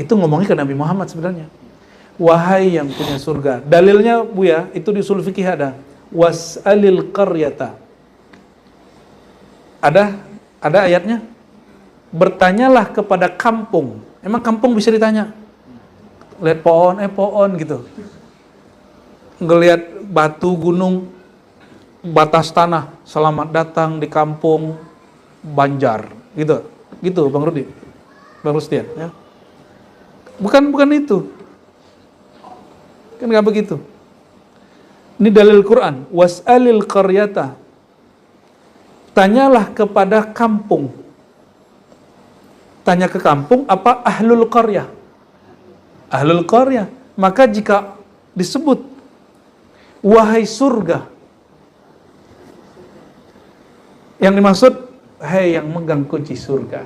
itu ngomongnya ke Nabi Muhammad sebenarnya. Wahai yang punya surga. Dalilnya Buya, itu di usul fikih ada. Was'alil qaryata. Ada ayatnya. Bertanyalah kepada kampung. Emang kampung bisa ditanya? Lihat pohon gitu. Ngelihat batu, gunung, batas tanah. Selamat datang di kampung Banjar. Gitu Bang Rudi, Bang Rustian, ya. Bukan itu, kan nggak begitu. Ini dalil Quran. Was'alil qaryata. Tanyalah kepada kampung. Tanya ke kampung apa? Ahlul qaryah. Ahlul qaryah. Maka jika disebut wahai surga, yang dimaksud hai yang megang kunci surga,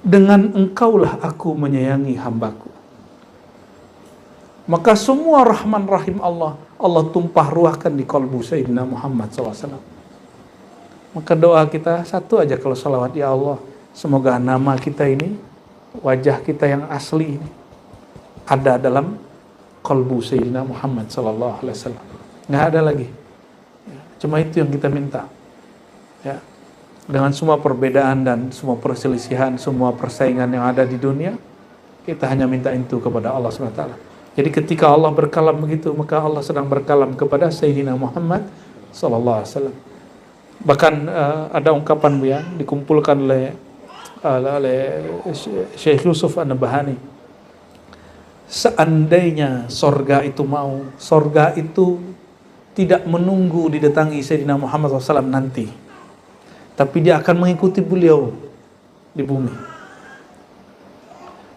dengan engkaulah aku menyayangi hambaku. Maka semua rahman rahim Allah tumpah ruahkan di qalbu Sayyidina Muhammad SAW. Maka doa kita satu aja kalau salawat, ya Allah, semoga nama kita ini, wajah kita yang asli ini, ada dalam qalbu Sayyidina Muhammad SAW. Nggak ada lagi. Cuma itu yang kita minta. Ya. Dengan semua perbedaan dan semua perselisihan, semua persaingan yang ada di dunia, kita hanya minta itu kepada Allah SWT. Jadi ketika Allah berkalam begitu, maka Allah sedang berkalam kepada Sayyidina Muhammad SAW. Bahkan ada ungkapan ya, dikumpulkan oleh Syekh Yusuf An-Nabahani. Seandainya sorga itu mau, sorga itu tidak menunggu didatangi Sayyidina Muhammad SAW nanti, tapi dia akan mengikuti beliau di bumi.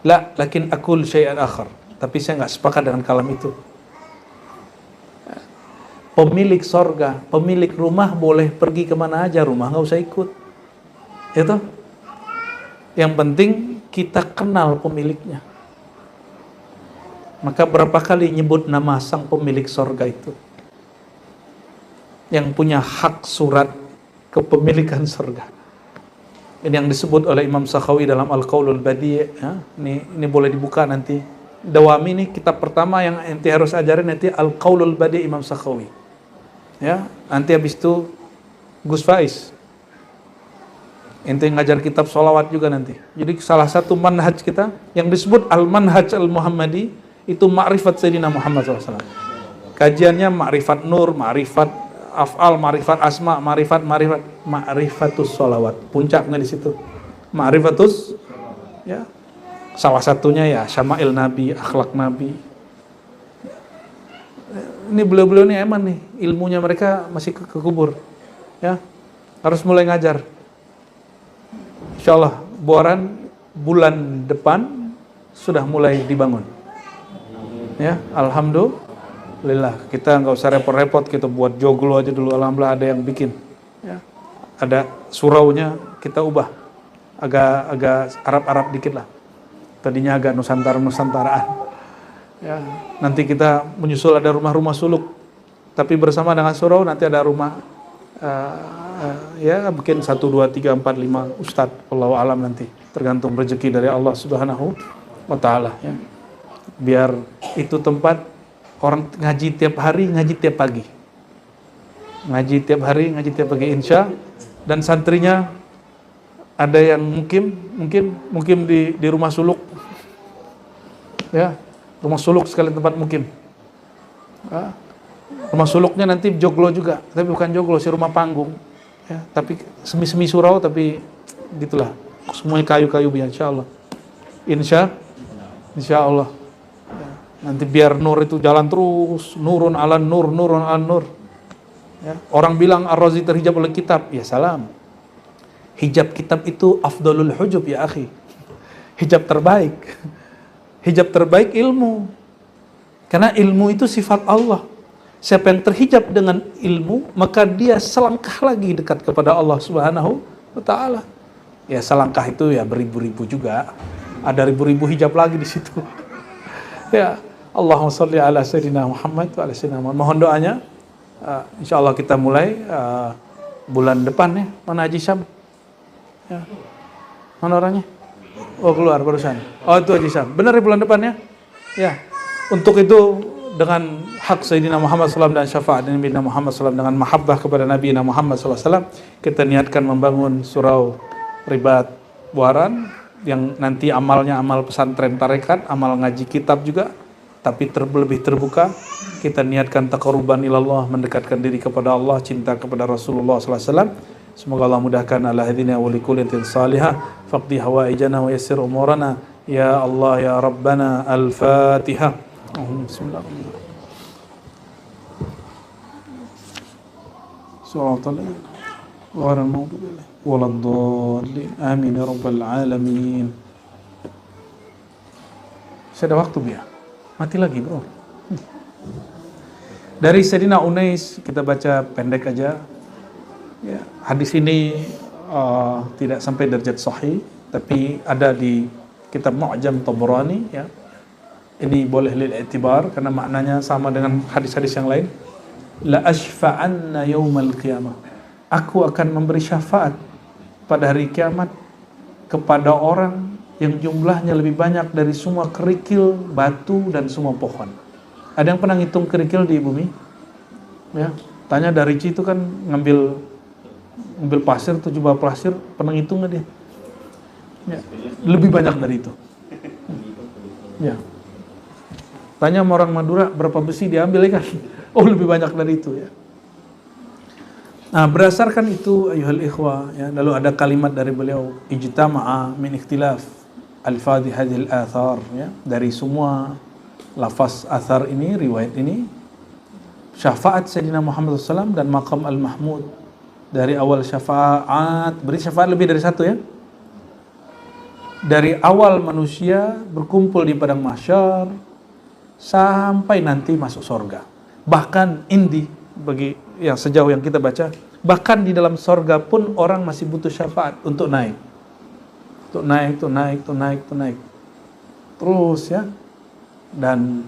La, lakin akul syai'an akhar. Tapi saya nggak sepakat dengan kalam itu. Pemilik sorga, pemilik rumah boleh pergi kemana aja, rumah nggak usah ikut. Itu. Yang penting kita kenal pemiliknya. Maka berapa kali nyebut nama sang pemilik sorga itu, yang punya hak surat kepemilikan sorga. Ini yang disebut oleh Imam Sakhawi dalam Al-Qaulul Badi', ya. Ini boleh dibuka nanti. Dawami ini kitab pertama yang ente harus ajarin nanti, Al-Qaulul Badi' Imam Sakhawi. Ya, nanti habis itu Gus Faiz. Ente ngajar kitab sholawat juga nanti. Jadi salah satu manhaj kita yang disebut Al-Manhaj Al-Muhammadi itu ma'rifat Sayyidina Muhammad SAW. Kajiannya ma'rifat nur, ma'rifat af'al, ma'rifat asma, ma'rifatus sholawat. Puncaknya di situ. Ma'rifatus, ya. Salah satunya ya syama'il Nabi, akhlak Nabi. Ini beliau-beliau ini eman nih, ilmunya mereka masih kekubur. Ya. Harus mulai ngajar. Insyaallah bulan depan sudah mulai dibangun. Ya, alhamdulillah. Kita nggak usah repot-repot, kita buat joglo aja dulu. Alhamdulillah ada yang bikin. Ya. Ada suraunya kita ubah agak Arab-Arab dikit lah. Tadinya agak Nusantaraan. Ya, nanti kita menyusul ada rumah-rumah suluk. Tapi bersama dengan surau nanti ada rumah ya mungkin 1, 2, 3, 4, 5 ustadz. Wallahu alam nanti. Tergantung rezeki dari Allah Subhanahu wa taala, ya. Biar itu tempat orang ngaji tiap hari, ngaji tiap pagi. Ngaji tiap hari, ngaji tiap pagi insya. Dan santrinya ada yang mungkin di rumah suluk. Ya, rumah suluk sekalian tempat mukim. Ya. Rumah suluknya nanti joglo juga, tapi bukan joglo, sih rumah panggung. Ya, tapi semi-semi surau, tapi gitulah. Semuanya kayu-kayu biar insyaallah. Insya Allah. Nanti biar nur itu jalan terus, nurun ala nur. Ya. Orang bilang Ar-Razi terhijab oleh kitab, ya salam. Hijab kitab itu afdalul hujub ya akhi. Hijab terbaik. Hijab terbaik ilmu. Karena ilmu itu sifat Allah. Siapa yang terhijab dengan ilmu, maka dia selangkah lagi dekat kepada Allah Subhanahu wa taala. Ya selangkah itu ya beribu-ribu juga. Ada ribu-ribu hijab lagi di situ. Ya, Allahumma sholli ala sayyidina Muhammad wa ala sayyidina Muhammad. Mohon doanya. Insyaallah kita mulai bulan depan ya. Mana Haji Syam? Ya. Mana orangnya? Oh, keluar barusan. Oh, itu Haji Syam. Benar ya bulan depan ya? Ya. Untuk itu dengan hak Sayyidina Muhammad SAW dan syafaat Nabi Muhammad SAW, dengan mahabbah kepada Nabi Muhammad SAW, kita niatkan membangun surau Ribat Buaran yang nanti amalnya amal pesantren tarekat, amal ngaji kitab juga, tapi lebih terbuka. Kita niatkan taqarruban ilallah, mendekatkan diri kepada Allah, cinta kepada Rasulullah SAW. Semoga Allah mudahkan ala hadina wa likuliyatin salihah, faqdi hawaijana wa yassir umurana ya Allah ya Rabbana. Al-Fatihah. Bismillahirrahmanirrahim. Assalamualaikum warahmatullahi wabarakatuh. Amin ya rabbal alamin. Saya ada waktu biar mati lagi bro. Dari Sayyidina Unais kita baca pendek aja. Ya, hadis ini tidak sampai derajat sahih, tapi ada di kitab Mu'jam Tabrani. Ya, ini boleh lil i'tibar karena maknanya sama dengan hadis-hadis yang lain. La ashfa'anna yaumal qiyamah. Aku akan memberi syafaat pada hari kiamat kepada orang yang jumlahnya lebih banyak dari semua kerikil, batu dan semua pohon. Ada yang pernah ngitung kerikil di bumi? Ya, tanya dari itu kan ngambil pasir, 7 buah pasir, pernah ngitung nggak dia? Ya, lebih banyak dari itu. Ya. Tanya sama orang Madura berapa besi diambil ya kan? Oh lebih banyak dari itu ya. Nah berdasarkan itu ayuhal ikhwah ya, lalu ada kalimat dari beliau, ijtama'a min ikhtilaf alfadhi hadhil athar ya, dari semua lafaz athar ini, riwayat ini, syafaat Sayyidina Muhammad SAW dan maqam al-mahmud. Dari awal syafaat, beri syafaat lebih dari satu ya. dari awal manusia berkumpul di padang mahsyar sampai nanti masuk surga. Bahkan bagi yang sejauh yang kita baca, bahkan di dalam surga pun orang masih butuh syafaat untuk naik. Terus ya. Dan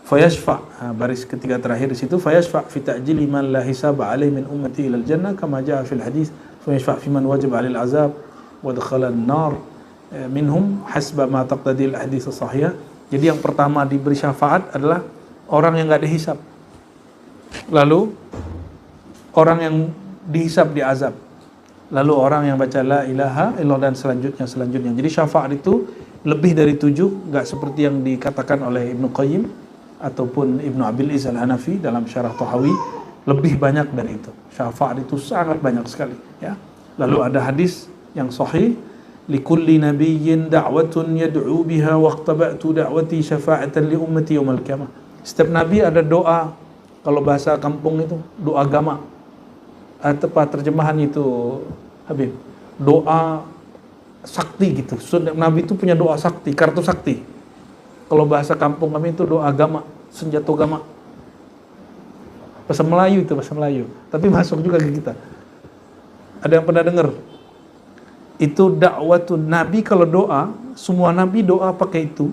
fayashfa, baris ketiga terakhir di situ, fayashfa fi ta'jili man la hisaba alaihi min ummati ila al-jannah kama jaa fil hadis, fayashfa fi man wajib alaihi al-azab wa dakhala an-nar minhum hasba ma taqtadi al-hadis as-sahih. Jadi yang pertama diberi syafaat adalah orang yang enggak dihisab. Lalu orang yang dihisab diazab. Lalu orang yang baca la ilaha illallah dan selanjutnya. Jadi syafaat itu lebih dari 7, enggak seperti yang dikatakan oleh Ibnu Qayyim ataupun Ibnu Abil Izz Al-Hanafi dalam Syarah Tahawi, lebih banyak dari itu. Syafaat itu sangat banyak sekali, ya. Lalu ada hadis yang sahih, likulli nabiyyin da'watun yad'u biha waqtaba'tu da'wati syafa'atan li ummati yaumil qiyamah. Setiap nabi ada doa, kalau bahasa kampung itu doa gama. Tepat terjemahan itu Habib, doa sakti gitu. Setiap nabi itu punya doa sakti, kartu sakti. Kalau bahasa kampung kami itu doa gama, senjata gama. Bahasa Melayu itu, bahasa Melayu. Tapi masuk juga ke kita. Ada yang pernah dengar? Itu dakwatun nabi, kalau doa, semua nabi doa pakai itu.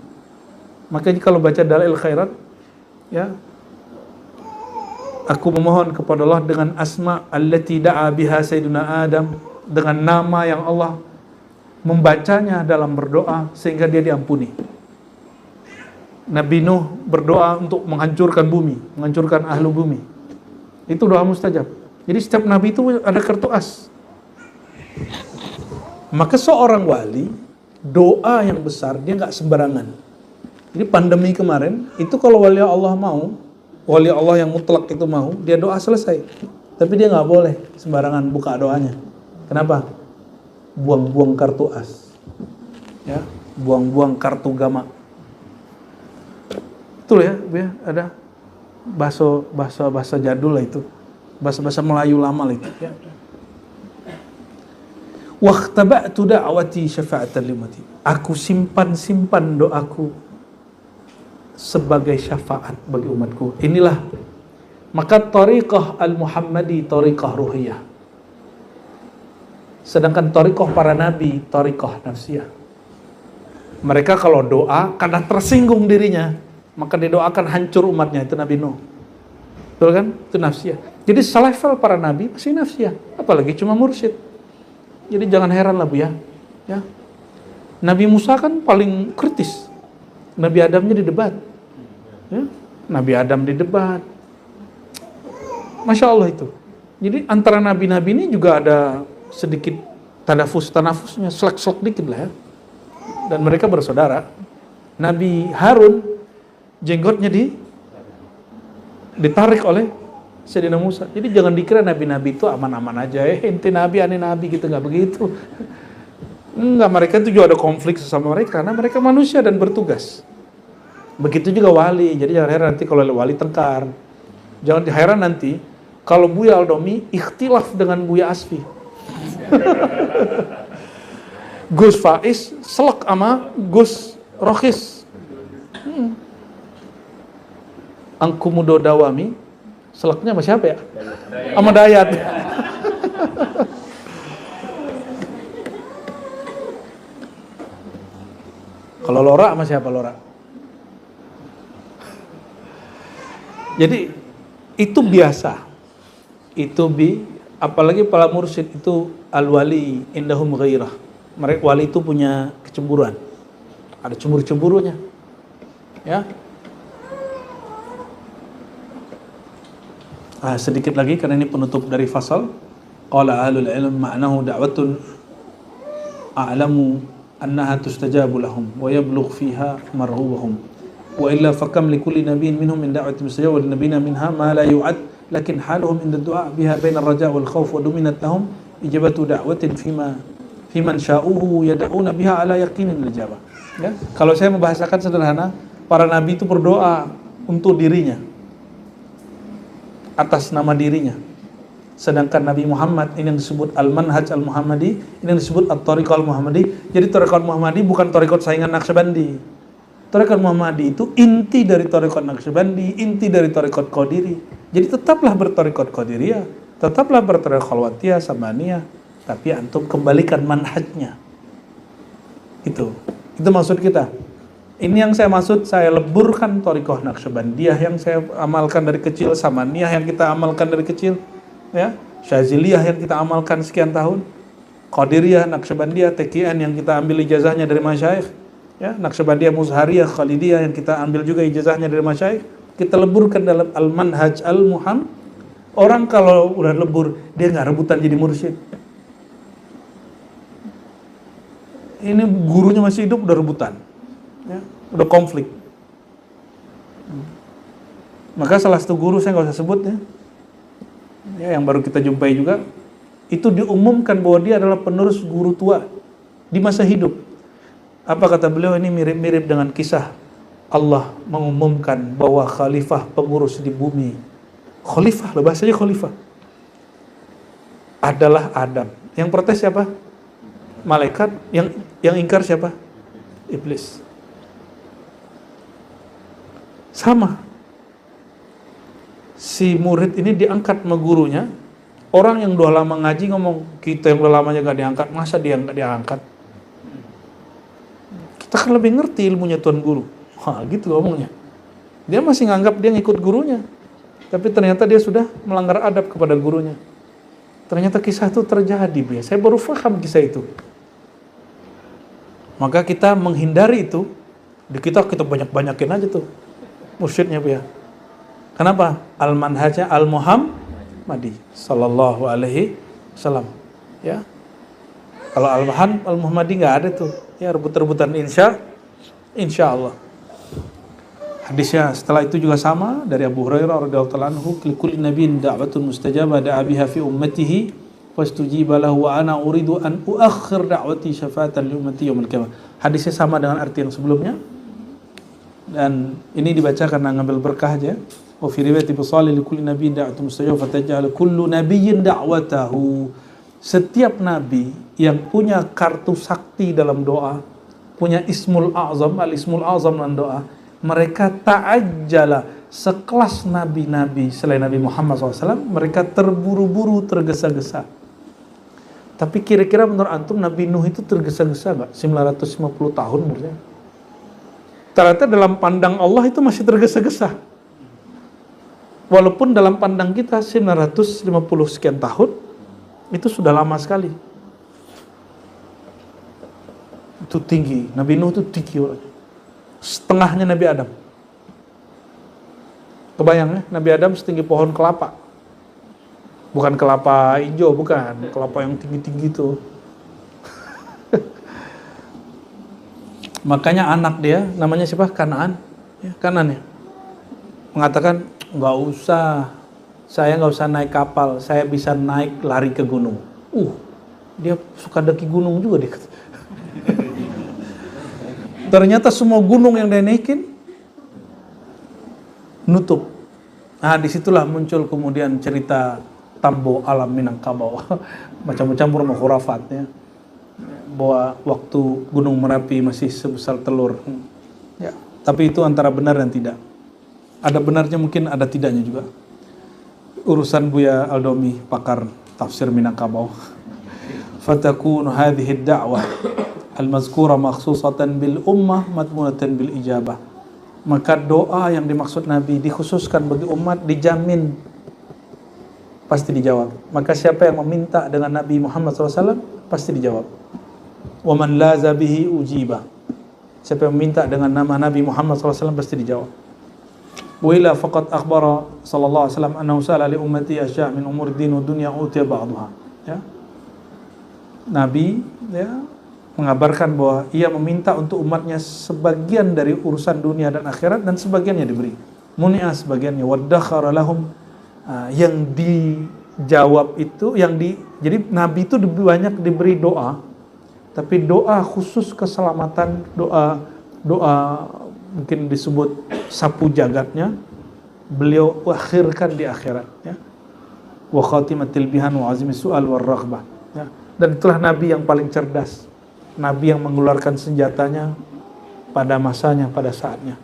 Makanya kalau baca Dalail Khairat, ya, aku memohon kepada Allah dengan asma allati da'a biha sayyiduna Adam, dengan nama yang Allah membacanya dalam berdoa sehingga dia diampuni. Nabi Nuh berdoa untuk menghancurkan bumi, menghancurkan ahlu bumi. Itu doa mustajab. Jadi setiap nabi itu ada kartu as. Maka seorang wali, doa yang besar dia nggak sembarangan. Jadi pandemi kemarin itu kalau wali Allah mau, wali Allah yang mutlak itu mau, dia doa selesai. Tapi dia nggak boleh sembarangan buka doanya. Kenapa? Buang-buang kartu as, ya, buang-buang kartu gama. Betul ya, ya, ada bahasa jadul lah itu, bahasa Melayu lama lah itu. Ya. Waqtaba'tu da'wati syafa'atan li ummati. Aku simpan doaku sebagai syafaat bagi umatku. Inilah maka tariqah al-Muhammadi tariqah ruhiyah. Sedangkan tariqah para nabi tariqah nafsiyah. Mereka kalau doa karena tersinggung dirinya, maka didoakan hancur umatnya, itu Nabi Nuh. Betul kan? Itu nafsiyah. Jadi selevel para nabi masih nafsiyah, apalagi cuma mursyid. Jadi jangan heran lah Bu ya. Ya. Nabi Musa kan paling kritis. Nabi Adamnya didebat. Ya. Nabi Adam didebat. Masya Allah itu. Jadi antara nabi-nabi ini juga ada sedikit tanafusnya, selek-selek dikit lah ya. Dan mereka bersaudara. Nabi Harun jenggotnya ditarik oleh Sayyidina Musa. Jadi jangan dikira nabi-nabi itu aman-aman aja. Ente nabi, aneh nabi gitu, nggak begitu. Enggak, mereka itu juga ada konflik sesama mereka karena mereka manusia dan bertugas. Begitu juga wali. Jadi jangan heran nanti kalau wali tengkar. Jangan heran nanti kalau Buya Aldomi ikhtilaf dengan Buya Asfi. Gus Faiz selek sama Gus Rohis. Angku Mudo Dawami seleknya sama siapa ya? Sama Dayat. Kalau Lora sama siapa Lora? Jadi itu biasa. Itu apalagi para mursyid itu al-wali indahum ghairah. Mereka wali itu punya kecemburuan. Ada cemburu-cemburunya. Ya. Sedikit lagi karena ini penutup dari fasal. Qala ahlul ilm ma'nahu da'watun a'lamu annaha tustajabu lahum wa yablugh fiha marghubahum wa illa fakam likulli nabiyyin minhum min da'watin mustajabah wa nabiyina minha ma la yu'ad lakin haluhum inda du'a biha baina ar-raja' wal khawf wa dominat lahum ijabatu da'watin fiman sya'uhu yad'una biha ala yaqinin al-ijabah. Ya, kalau saya membahasakan sederhana, para nabi itu berdoa untuk dirinya, atas nama dirinya. Sedangkan Nabi Muhammad ini yang disebut Al-Manhaj Al-Muhammadi, ini yang disebut At-Tariqah Al-Muhammadi. Jadi Tariqah Al-Muhammadi bukan tariqah saingan Naqsyabandi. Tariqah Al-Muhammadi itu inti dari tariqah Naqsyabandi, inti dari tariqah Qadiri. Jadi tetaplah bertariqah Qadiriyah, tetaplah bertariqah Khalwatiyah, Samaniyah, tapi antum kembalikan manhajnya. Itu maksud kita. Ini yang saya maksud, saya leburkan tariqah Naqsyabandiyah yang saya amalkan dari kecil, Samaniyah yang kita amalkan dari kecil, ya, Syaziliyah yang kita amalkan sekian tahun, Qadiriyah, Naqsyabandiyah, Tekian yang kita ambil ijazahnya dari masyayikh, ya, Naqsyabandiyah, Muzhariyah, Khalidiyah yang kita ambil juga ijazahnya dari masyayikh, kita leburkan dalam Al-Manhaj Al-Muhammad. Orang kalau udah lebur, dia nggak rebutan jadi mursyid. Ini gurunya masih hidup udah rebutan, ya, udah konflik. Maka salah satu guru, saya nggak usah sebut ya, yang baru kita jumpai juga, itu diumumkan bahwa dia adalah penerus guru tua di masa hidup. Apa kata beliau? Ini mirip-mirip dengan kisah Allah mengumumkan bahwa khalifah pengurus di bumi, khalifah, bahasanya khalifah, adalah Adam. Yang protes siapa? Malaikat. Yang ingkar siapa? Iblis. Sama. Si murid ini diangkat sama gurunya. Orang yang udah lama ngaji ngomong, kita yang udah lamanya gak diangkat, masa dia gak diangkat? Kita kan lebih ngerti ilmunya Tuan Guru. Wah, gitu ngomongnya. Dia masih nganggap dia ngikut gurunya, tapi ternyata dia sudah melanggar adab kepada gurunya. Ternyata kisah itu terjadi, ya. Saya baru paham kisah itu. Maka kita menghindari itu. Di kita banyak-banyakin aja tuh mursyidnya, ya. Kenapa? Al-Manhajnya Al-Muhammadi sallallahu alaihi wasallam, ya. Kalau Al-Muhammadi nggak ada tuh, ya, rebut-rebutan insya Allah. Hadisnya setelah itu juga sama dari Abu Hurairah radhiyallahu anhu, kullu nabiyyin da'watun mustajabah da'a biha fi ummatihi fastujiba lahu wa ana uridu an uakhir da'wati syafa'atan li ummati yaumil qiyamah. Hadisnya sama dengan arti yang sebelumnya. Dan ini dibaca karena ngambil berkah aja. Wa fi riwayat Bukhari li kulli nabiyyin da'watun mustajabah fataj'al kullu nabiyyin da'watahu. Setiap nabi yang punya kartu sakti dalam doa, punya Ismul A'zam, Al-Ismul A'zam dalam doa, mereka ta'ajjala, sekelas nabi-nabi selain Nabi Muhammad SAW, mereka terburu-buru, tergesa-gesa. Tapi kira-kira menurut antum Nabi Nuh itu tergesa-gesa gak? 950 tahun umurnya. Ternyata dalam pandang Allah itu masih tergesa-gesa. Walaupun dalam pandang kita 950 sekian tahun, itu sudah lama sekali. Itu tinggi. Nabi Nuh itu tinggi orangnya. Setengahnya Nabi Adam. Kebayang ya, Nabi Adam setinggi pohon kelapa. Bukan kelapa hijau, bukan. Kelapa yang tinggi-tinggi itu. Makanya anak dia, namanya siapa? Kanaan. Ya, Kanaan ya. Mengatakan, nggak usah. Saya nggak usah naik kapal. Saya bisa naik lari ke gunung. Dia suka daki gunung juga dia. Ternyata semua gunung yang dia naikin nutup. Nah, disitulah muncul kemudian cerita Tambo Alam Minangkabau, macam-macam rumah khurafatnya, bahwa waktu Gunung Merapi masih sebesar telur. Ya, tapi itu antara benar dan tidak. Ada benarnya mungkin, ada tidaknya juga. Urusan Buya Aldomi, pakar tafsir Minangkabau. Fatakunu hadhihi ad-da'wah al-mazkura makhsusatan bil ummah madmunatan bil ijabah. Maka doa yang dimaksud Nabi dikhususkan bagi umat, dijamin pasti dijawab. Maka siapa yang meminta dengan Nabi Muhammad SAW pasti dijawab. Wa man laza bihi ujiba. Siapa yang meminta dengan nama Nabi Muhammad SAW pasti dijawab. Wa ila faqad akhbara sallallahu alaihi wasallam annahu sa'ala li ummati asya' min umur din wa dunya utiya ba'daha. Ya. Nabi mengabarkan bahwa ia meminta untuk umatnya sebagian dari urusan dunia dan akhirat, dan sebagiannya diberi. Muni'a sebagiannya, waddakhara lahum, yang dijawab itu, jadi Nabi itu banyak diberi doa, tapi doa khusus keselamatan, doa mungkin disebut sapu jagatnya, beliau akhirkan di akhirat. Ya. wa khatimatil bihan wa azmi su'al war raghbah. Ya. Dan itulah nabi yang paling cerdas. Nabi yang mengeluarkan senjatanya pada masanya, pada saatnya.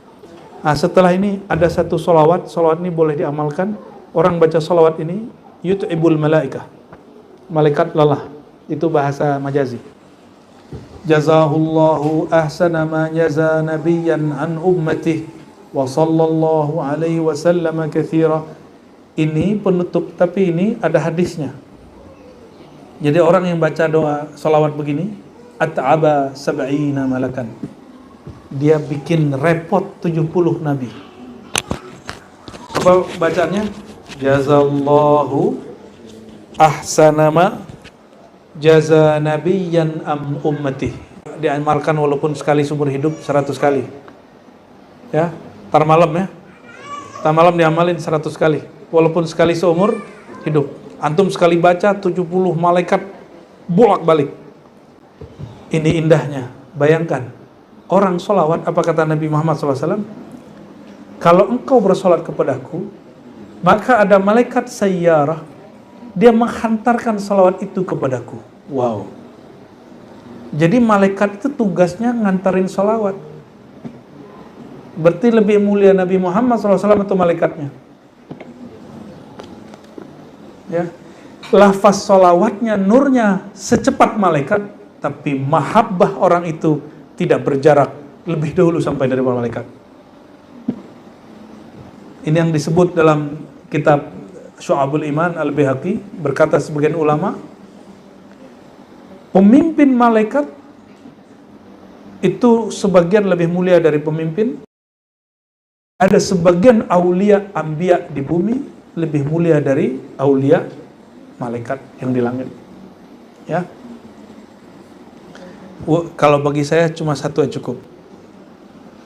Nah, setelah ini ada satu solawat. Solawat ini boleh diamalkan. Orang baca solawat ini yut'ibul malaikah, malaikat lelah. Itu bahasa majazi. Jazahullahu ahsana ma jaza nabiyyan an ummatihi wa sallallahu alaihi wasallam katsira. Ini penutup, tapi ini ada hadisnya. Jadi orang yang baca doa salawat begini, at'aba sab'ina malakan, dia bikin repot 70 nabi. Apa bacanya? Jazallahu ahsana ma jaza nabiyyan am ummati. Diamalkan walaupun sekali seumur hidup 100 kali. Ya, tar malam ya. Tar malam diamalin 100 kali. Walaupun sekali seumur hidup. Antum sekali baca 70 malaikat bolak-balik. Ini indahnya. Bayangkan, orang sholawat, apa kata Nabi Muhammad SAW? Kalau engkau bersolat kepadaku, maka ada malaikat sayyarah, dia menghantarkan sholawat itu kepadaku. Wow. Jadi malaikat itu tugasnya ngantarin sholawat. Berarti lebih mulia Nabi Muhammad SAW atau malaikatnya? Ya, lafaz sholawatnya, nurnya secepat malaikat, tapi mahabbah orang itu tidak berjarak lebih dahulu sampai dari malaikat. Ini yang disebut dalam kitab Syu'abul Iman Al-Baihaqi, berkata sebagian ulama, pemimpin malaikat itu sebagian lebih mulia dari pemimpin. Ada sebagian aulia anbiya di bumi lebih mulia dari aulia malaikat yang di langit. Ya. Kalau bagi saya cuma satu yang cukup.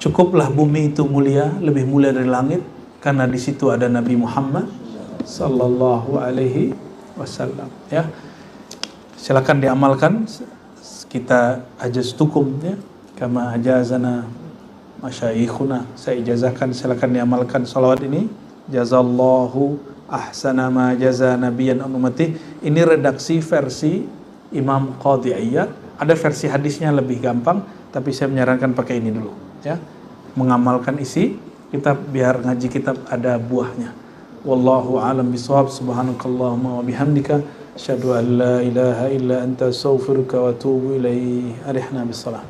Cukuplah bumi itu mulia, lebih mulia dari langit, karena di situ ada Nabi Muhammad sallallahu alaihi wasallam. Ya. Silakan diamalkan. Kita ajastukum ya, kama ajazana masyayikhuna. Saya ijazahkan, silakan diamalkan salawat ini. Jazallahu ahsana ma jaza nabiyyan an ummati. Ini redaksi versi Imam Qadhi Iyad. Ada versi hadisnya lebih gampang, tapi saya menyarankan pakai ini dulu ya. Mengamalkan isi kitab biar ngaji kitab ada buahnya. Wallahu a'lam bishawab. Subhanakallahumma wa bihamdika asyhadu an la ilaha illa anta astaghfiruka wa atubu ilaik. Arihna bis salat.